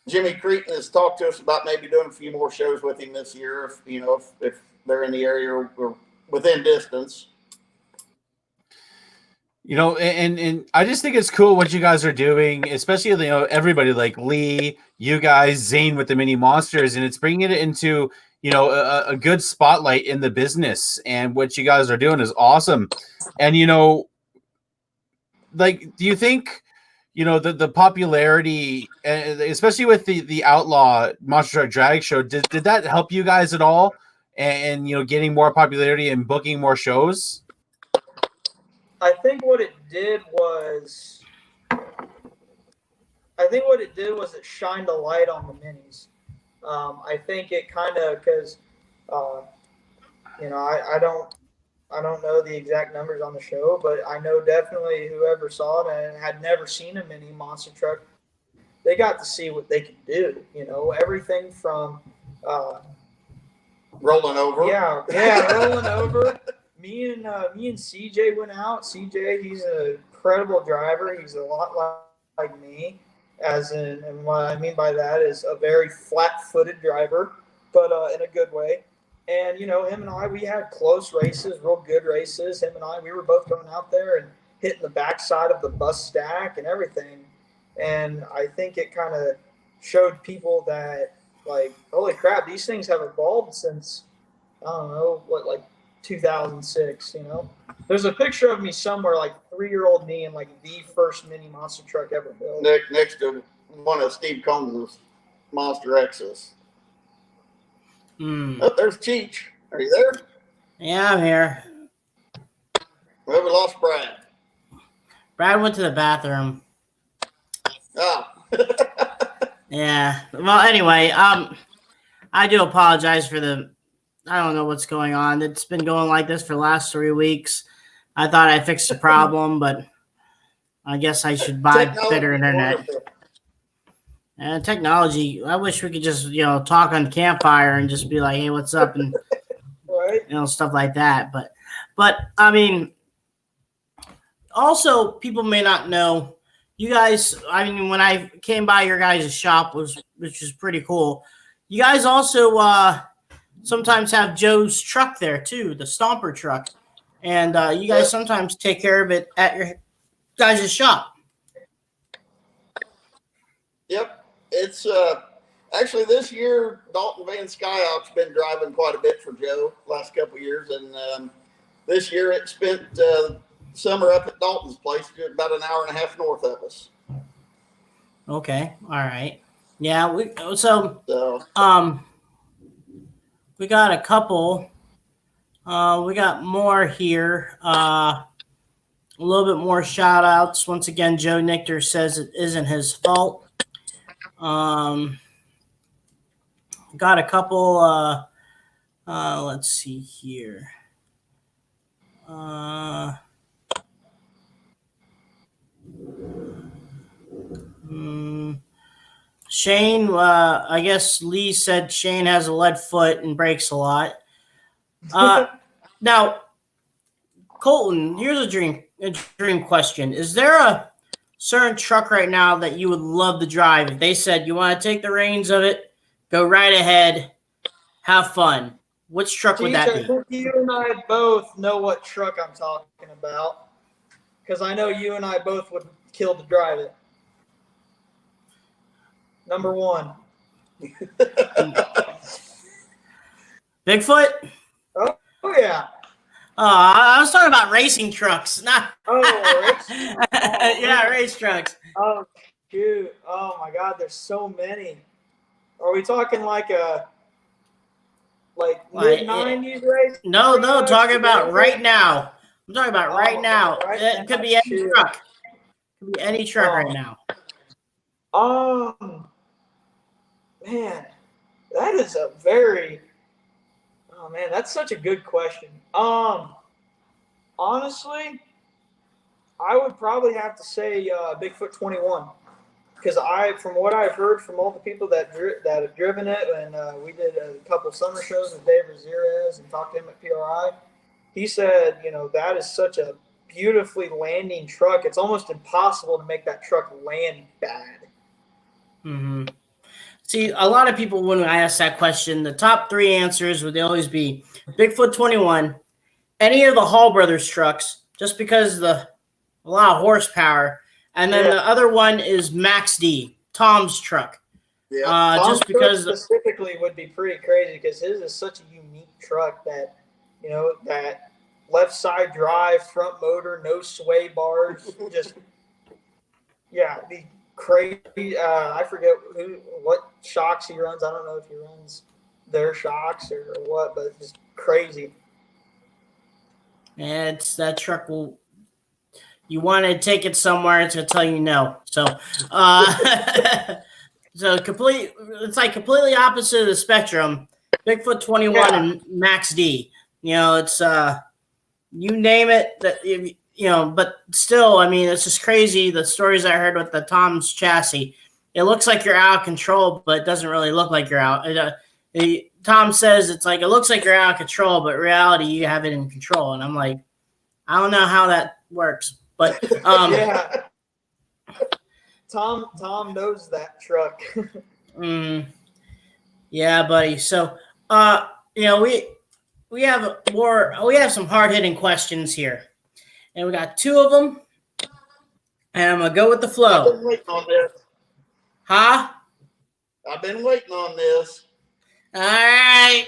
Jimmy Cretin has talked to us about maybe doing a few more shows with him this year, if they're in the area or within distance. And I just think it's cool what you guys are doing, especially everybody like Lee, you guys, Zane with the mini monsters, and it's bringing it into a good spotlight in the business. And what you guys are doing is awesome. And do you think the popularity, especially with the Outlaw Monster Truck Drag Show, did that help you guys at all? And getting more popularity and booking more shows? I think what it did was it shined a light on the minis. I think it kind of, because I don't know the exact numbers on the show, but I know definitely whoever saw it and had never seen a mini monster truck, they got to see what they could do. Everything from rolling over. Yeah, rolling over. Me and CJ went out. CJ, he's an incredible driver. He's a lot like me, and what I mean by that is a very flat-footed driver, but in a good way. And him and I, we had close races, real good races. Him and I, we were both going out there and hitting the backside of the bus stack and everything. And I think it kind of showed people that, like, holy crap, these things have evolved since, I don't know, 2006, There's a picture of me somewhere, like 3-year-old me in like the first mini monster truck ever built. Next to one of Steve Combs' Monster X's. Oh, there's Cheech. Are you there? Yeah, I'm here. Well, we lost Brad. Brad went to the bathroom. Oh. Yeah. Well, anyway, I do apologize for I don't know what's going on. It's been going like this for the last 3 weeks. I thought I fixed the problem, but I guess I should buy better internet. And technology, I wish we could just, talk on Campfire and just be like, hey, what's up? And, right. Stuff like that. But I mean, also people may not know you guys. I mean, when I came by your guys' shop, which is pretty cool. You guys also sometimes have Joe's truck there too, the Stomper truck. And you guys sometimes take care of it at your guys' shop. Yep. It's actually this year, Dalton Van Skyhawk's been driving quite a bit for Joe last couple of years. And this year it spent summer up at Dalton's place, about an hour and a half north of us. Okay. All right. Yeah. We got a couple. We got more here. A little bit more shout outs. Once again, Joe Nichter says it isn't his fault. Got a couple. Let's see here. Shane, I guess Lee said Shane has a lead foot and brakes a lot. Now, Colton, here's a dream question. Is there a certain truck right now that you would love to drive? If they said you want to take the reins of it, go right ahead, have fun. Which truck would that I be? think you and I both know what truck I'm talking about, because I know you and I both would kill to drive it. Number 1. Bigfoot? Oh yeah. I was talking about racing trucks, not. Race. Yeah, race trucks. Oh shoot! Oh my God, there's so many. Are we talking like mid-90s race? No, talking about right now. I'm talking about right now. It could be any truck. Could be any truck right now. Man, that is a very. Oh man, that's such a good question. Honestly, I would probably have to say Bigfoot 21, because from what I've heard from all the people that have driven it, and we did a couple summer shows with Dave Ramirez and talked to him at PRI. He said, that is such a beautifully landing truck. It's almost impossible to make that truck land bad. Mm-hmm. See, a lot of people, when I ask that question, the top 3 answers would always be Bigfoot 21, any of the Hall Brothers trucks, just because a lot of horsepower, and then the other one is Max D, Tom's truck. Yeah, just because specifically would be pretty crazy, because his is such a unique truck that that left side drive, front motor, no sway bars, just the crazy. I forget what shocks he runs. I don't know if he runs their shocks or what, but it's just crazy. And that truck will. You want to take it somewhere, it's gonna tell you no. So, it's like completely opposite of the spectrum. Bigfoot 21 and Max D. It's you name it. But still, I mean, it's just crazy. The stories I heard with the Tom's chassis. It looks like you're out of control, but it doesn't really look like you're out. Tom says it looks like you're out of control, but in reality, you have it in control. And I'm like, I don't know how that works, but Tom knows that truck. Yeah, buddy. So, we have some hard hitting questions here, and we got 2 of them, and I'm gonna go with the flow. I've been waiting on this. Huh? I've been waiting on this. All right.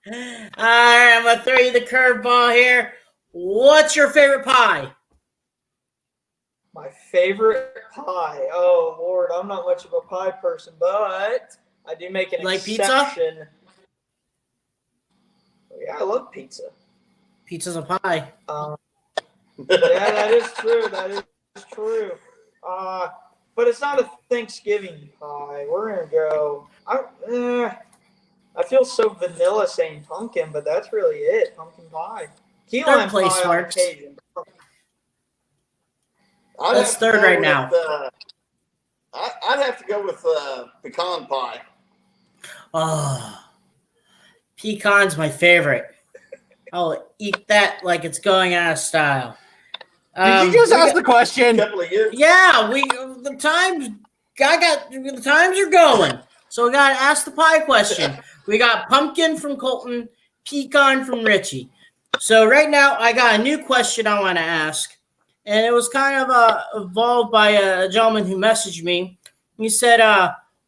All right, I'm going to throw you the curveball here. What's your favorite pie? My favorite pie? Oh, Lord, I'm not much of a pie person, but I do make an exception. Pizza? Yeah, I love pizza. Pizza's a pie. Yeah, that is true. That is true. But it's not a Thanksgiving pie. We're going to go... I feel so vanilla saying pumpkin, but that's really it. Pumpkin pie. Key lime pie on occasion. That's third right now. I'd have to go with pecan pie. Oh, pecan's my favorite. I'll eat that like it's going out of style. Did you just ask the question? Yeah, the times are going. So we got to ask the pie question. We got pumpkin from Colton, pecan from Richie. So right now I got a new question I want to ask. And it was kind of evolved by a gentleman who messaged me. He said,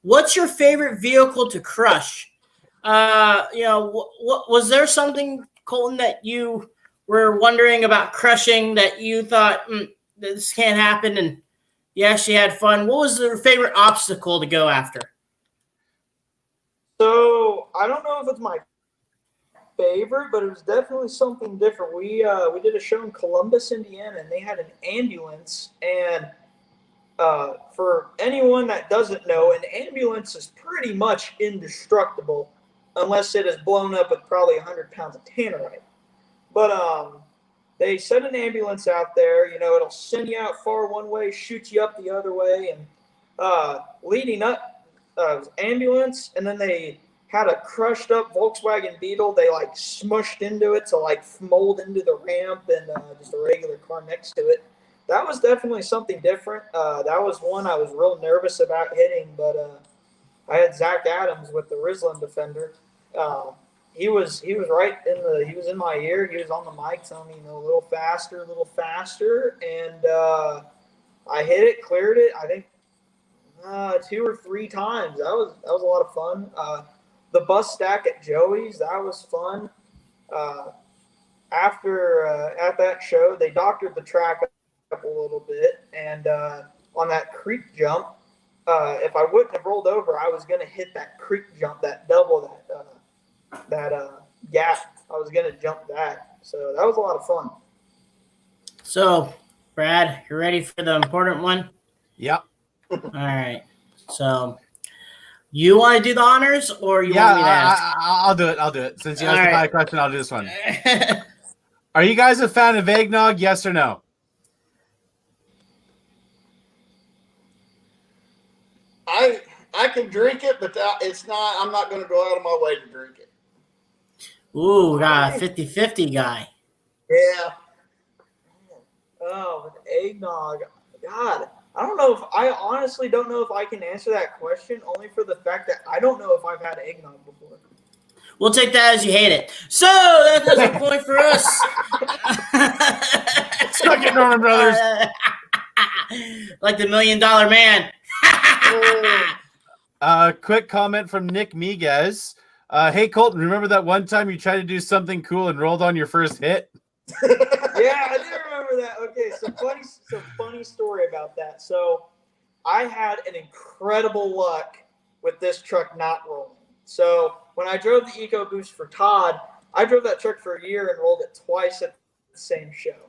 what's your favorite vehicle to crush? What was there something, Colton, that you were wondering about crushing that you thought this can't happen and you actually had fun? What was your favorite obstacle to go after? So I don't know if it's my favorite, but it was definitely something different. We did a show in Columbus, Indiana, and they had an ambulance. And for anyone that doesn't know, an ambulance is pretty much indestructible unless it is blown up with probably 100 pounds of tannerite. But they set an ambulance out there. It'll send you out far one way, shoot you up the other way, and leading up ambulance, and then they had a crushed up Volkswagen Beetle. They like smushed into it to like mold into the ramp and just a regular car next to it. That was definitely something different. That was one I was real nervous about hitting, but I had Zach Adams with the Rislin Defender. He was in my ear. He was on the mic telling me, a little faster, and I hit it, cleared it. I think 2 or 3 times. That was a lot of fun. The bus stack at Joey's, that was fun. After at that show, they doctored the track up a little bit, and on that creek jump, if I wouldn't have rolled over, I was going to hit that creek jump, that double, that gap. I was going to jump that. So that was a lot of fun. So, Brad, you ready for the important one? Yep. All right. So, you want to do the honors, or you want me to ask? I'll do it. Since you asked the pie question, I'll do this one. Right. Are you guys a fan of eggnog? Yes or no? I can drink it, but it's not. I'm not going to go out of my way to drink it. Ooh, got a 50-50 guy. Yeah. Oh, with eggnog. God, I honestly don't know if I can answer that question, only for the fact that I don't know if I've had eggnog before. We'll take that as you hate it. So that does a point for us. Suck it, Norman Brothers. Like the $1 Million Man. Quick comment from Nick Miguez. Hey, Colton, remember that one time you tried to do something cool and rolled on your first hit? Yeah, I do remember that. Okay, so funny story about that. So I had an incredible luck with this truck not rolling. So when I drove the EcoBoost for Todd, I drove that truck for a year and rolled it twice at the same show.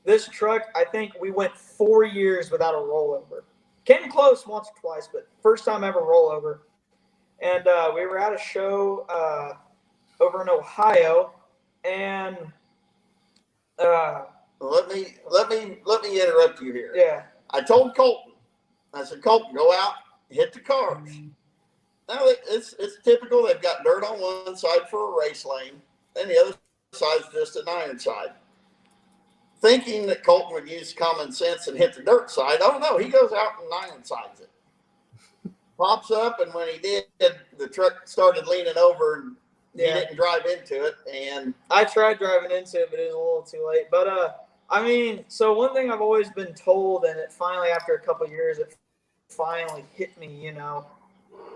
This truck, I think we went 4 years without a rollover. Came close once or twice, but first time ever rollover. And we were at a show over in Ohio, and let me interrupt you here. yeah. I told Colton, I said, Colton, go out, hit the cars. Now it's typical. They've got dirt on one side for a race lane, and the other side's just an iron side. Thinking that Colton would use common sense and hit the dirt side. Oh no, he goes out and iron sides it. Pops up, and when he did, the truck started leaning over, and he didn't drive into it. And I tried driving into it, but it was a little too late. But so one thing I've always been told, and it finally, after a couple of years, it finally hit me.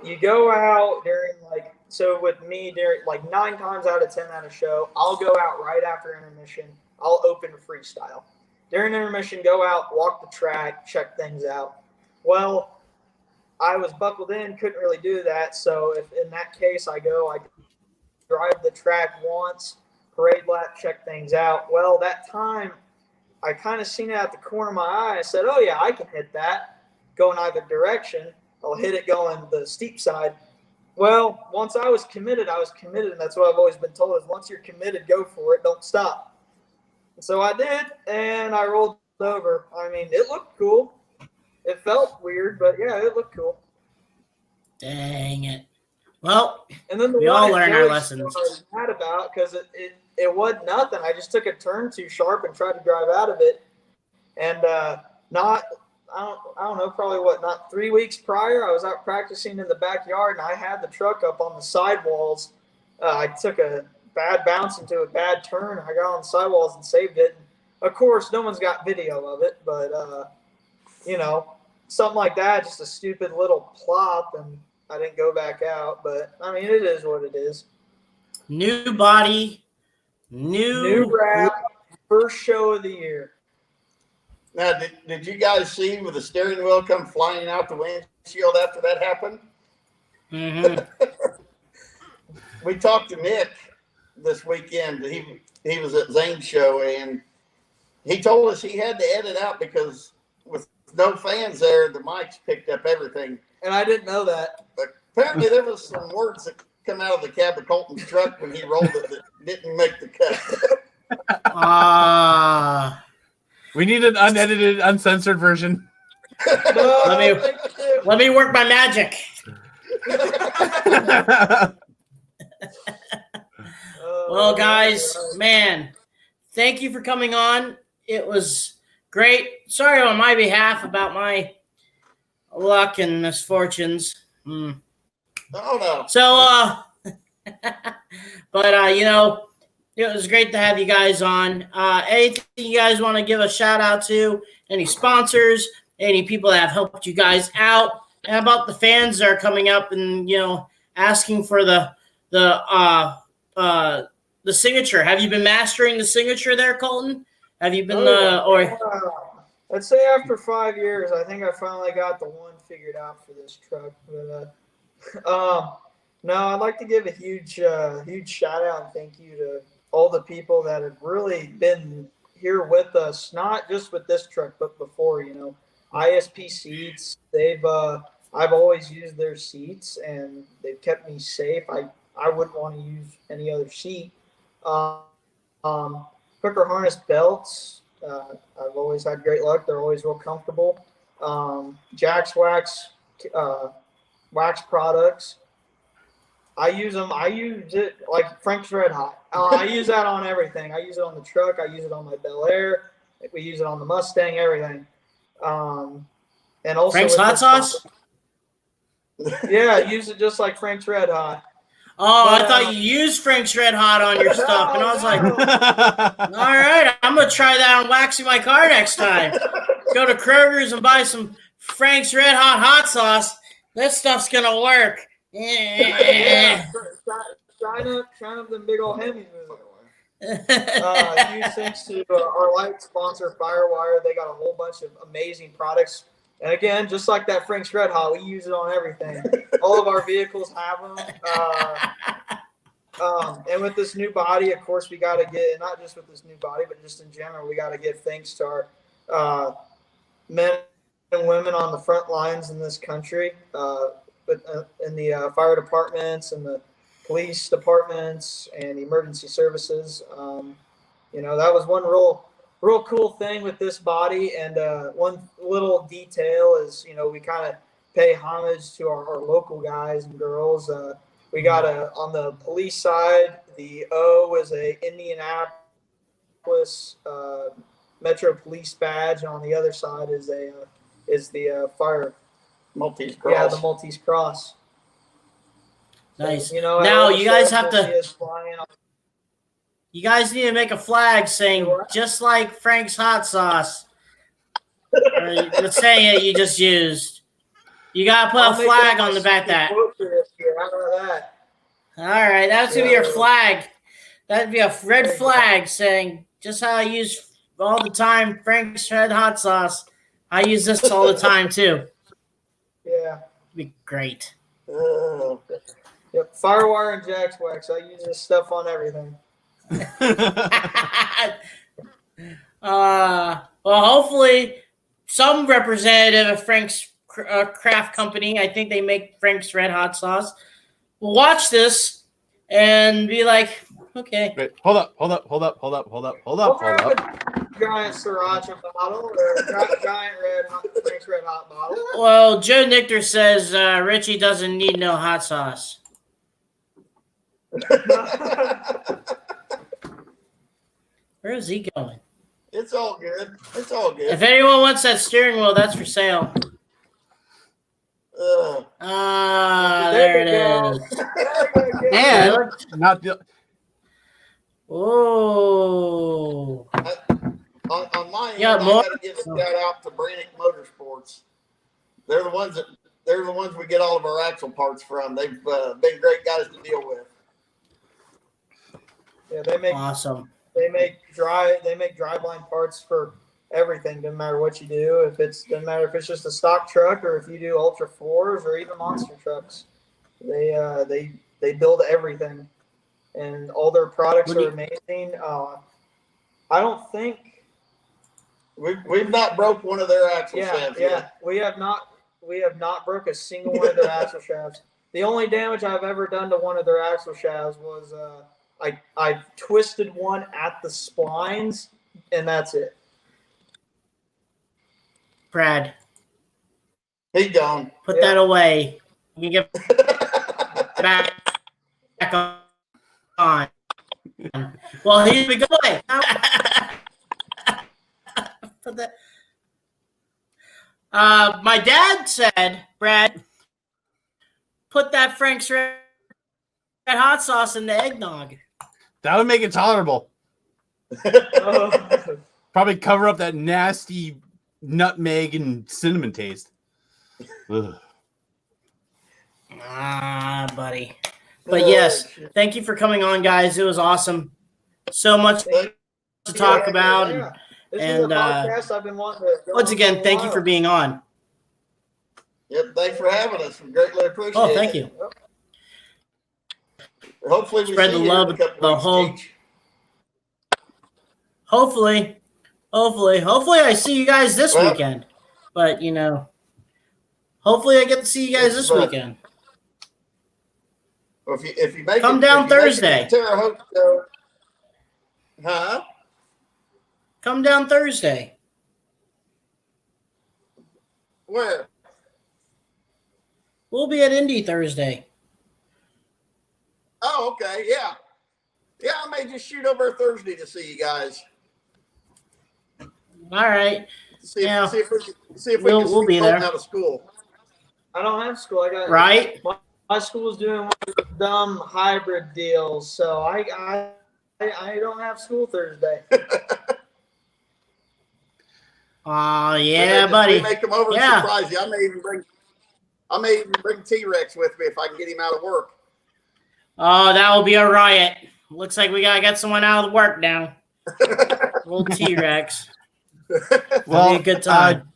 You go out during with me, during 9 times out of 10 at a show, I'll go out right after intermission. I'll open freestyle. During intermission, go out, walk the track, check things out. Well, I was buckled in, couldn't really do that. So if in that case, I drive the track once, parade lap, check things out. Well, that time, I kind of seen it out the corner of my eye. I said, oh yeah, I can hit that. Go in either direction. I'll hit it going the steep side. Well, once I was committed, and that's what I've always been told is once you're committed, go for it, don't stop. And so I did, and I rolled over. I mean, it looked cool. It felt weird, but yeah, it looked cool. Dang it. Well, and then we all learn our lessons. I was mad about because it wasn't nothing. I just took a turn too sharp and tried to drive out of it. And I don't know, probably not 3 weeks prior, I was out practicing in the backyard, and I had the truck up on the sidewalls. I took a bad bounce into a bad turn. I got on the sidewalls and saved it. Of course, no one's got video of it, but, something like that, just a stupid little plop, and I didn't go back out. But, I mean, it is what it is. New body, new wrap, first show of the year. Now, did you guys see with the steering wheel come flying out the windshield after that happened? Mm-hmm. We talked to Nick this weekend. He was at Zane's show, and he told us he had to edit out because with no fans there, the mics picked up everything. And I didn't know that. But apparently there was some words that come out of the cab of Colton's truck when he rolled it that didn't make the cut. We need an unedited, uncensored version. No, let me work my magic. Well, guys, man, thank you for coming on. It was great. Sorry on my behalf about my luck and misfortunes. Oh no. So, but you know, it was great to have you guys on. Anything you guys want to give a shout out to? Any sponsors? Any people that have helped you guys out? And about the fans that are coming up and asking for the signature. Have you been mastering the signature there, Colton? Have you been I'd say after 5 years, I think I finally got the one figured out for this truck. But no, I'd like to give a huge shout out and thank you to all the people that have really been here with us, not just with this truck, but before. ISP Seats. I've always used their seats, and they've kept me safe. I wouldn't want to use any other seat. Hooker Harness belts. I've always had great luck. They're always real comfortable. Jack's Wax wax products. I use them. I use it like Frank's Red Hot. I use that on everything. I use it on the truck. I use it on my Bel Air. We use it on the Mustang. Everything. And also Frank's Hot Sauce. Yeah, I use it just like Frank's Red Hot. Oh, I thought you used Frank's Red Hot on your stuff, and I was like, all right, I'm going to try that on waxing my car next time. Go to Kroger's and buy some Frank's Red Hot sauce. This stuff's going to work. Yeah, shine up them big old Hemis with it. Huge thanks to our light sponsor, Firewire. They got a whole bunch of amazing products. And again, just like that Frank's Red Hot, we use it on everything. All of our vehicles have them. And with this new body, of course, we got to get, not just with this new body, but just in general, we got to give thanks to our men and women on the front lines in this country, in the fire departments and the police departments and emergency services. That was one real cool thing with this body. And one little detail is, we kind of pay homage to our local guys and girls. We got on the police side, the O is a Indianapolis Metro Police badge, and on the other side is the fire Maltese Cross. Yeah, the Maltese Cross. Nice. So, now you guys have to. You guys need to make a flag saying just like Frank's Hot Sauce. Or the saying you just used. You gotta put a flag on the back of that. How about that? All right, that's gonna be your flag. That'd be a red flag saying just how I use all the time Frank's Red Hot Sauce. I use this all the time too. Yeah. It'd be great. Yep, Firewire and Jack's Wax. I use this stuff on everything. Well, hopefully some representative of Frank's Craft Company, I think they make Frank's Red Hot Sauce, will watch this and be like, okay. Wait, hold up. Giant sriracha bottle or giant Frank's Red Hot bottle. Well, Joe Nichter says Richie doesn't need no hot sauce. Where is he going? It's all good. It's all good. If anyone wants that steering wheel, that's for sale. There it is. And not the. Oh. On my end, Yeah, I gotta give a shout out to Renegade Motorsports. They're the ones we get all of our axle parts from. They've been great guys to deal with. Yeah, they make awesome. They make driveline parts for everything. Doesn't matter what you do. Doesn't matter if it's just a stock truck or if you do Ultra 4s or even monster trucks. They build everything, and all their products are amazing. I don't think we've not broke one of their axle shafts. Yeah, we have not broke a single one of their axle shafts. The only damage I've ever done to one of their axle shafts was I twisted one at the splines, and that's it. Brad, he gone. Put that away. You can get back on. Well, he's a good boy. My dad said, Brad, put that Frank's Red hot sauce in the eggnog. That would make it tolerable. Oh. Probably cover up that nasty nutmeg and cinnamon taste. Ugh. Buddy. But yes, thank you for coming on, guys. It was awesome. So much to talk about. Yeah. This And, is a podcast I've been wanting to go Once on again, for a thank you while. for being on. Yep, thanks for having us. We greatly appreciate it. Oh, thank you. Hopefully we Spread see the you love in a couple the weeks, whole- Gage. Hopefully I see you guys this Well- weekend. But, hopefully I get to see you guys this But- weekend. Well, if you make Come it, down if you make it Thursday. to Terre Haute, huh? Come down Thursday. Where? We'll be at Indy Thursday. Oh, okay, yeah. Yeah, I may just shoot over Thursday to see you guys. All right. See if, Yeah. see if we We'll can be sneak there. Colton out of school. I don't have school. I got Right? My school's doing one of those dumb hybrid deals, so I don't have school Thursday. Oh, We yeah, may buddy. make them over Yeah. and surprise you. I may even bring T-Rex with me if I can get him out of work. Oh, that will be a riot. Looks like we gotta get someone out of work now. Little T-Rex. Well, Be a good time.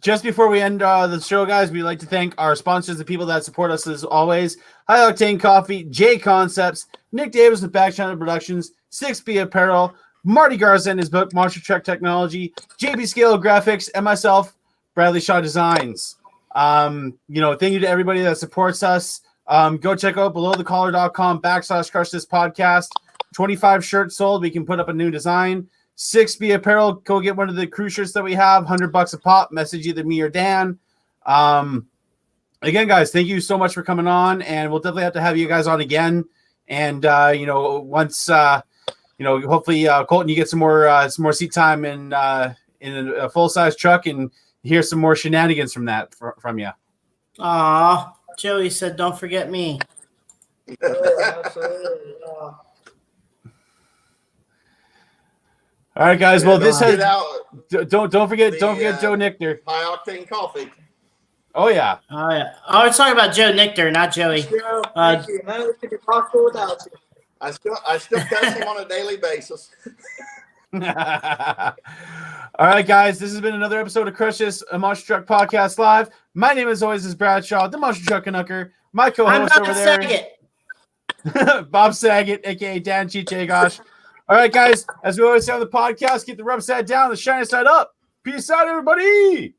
Just before we end the show, guys, we'd like to thank our sponsors, the people that support us as always. High Octane Coffee, J Concepts, Nick Davis with Back Channel Productions, 6B Apparel, Marty Garza and his book, Monster Truck Technology, JB Scale Graphics, and myself, Bradley Shaw Designs. Thank you to everybody that supports us. Go check out belowthecollar.com/crush this podcast. 25 shirts sold. We can put up a new design. 6B Apparel, go get one of the crew shirts that we have, $100 a pop. Message either me or Dan. Again, guys, thank you so much for coming on, and we'll definitely have to have you guys on again. And once hopefully Colton, you get some more seat time in a full size truck, and hear some more shenanigans from you. Aw, Joey said, "Don't forget me." Absolutely. All right, guys. Well, this Get has out don't forget the, Joe Nichter. high octane coffee. Oh yeah. Oh yeah. I was talking about Joe Nichter, not Joey. Joe, thank you. None of this could be possible without you. I still cuss him on a daily basis. All right, guys. This has been another episode of Crush This, a Monster Truck Podcast Live. My name, as always, is Bradshaw, the Monster Truck Canucker. My I'm co-host Bob over there, Saget. Bob Saget, aka Dan Chichegosh. All right, guys. As we always say on the podcast, keep the rub side down, the shiny side up. Peace out, everybody.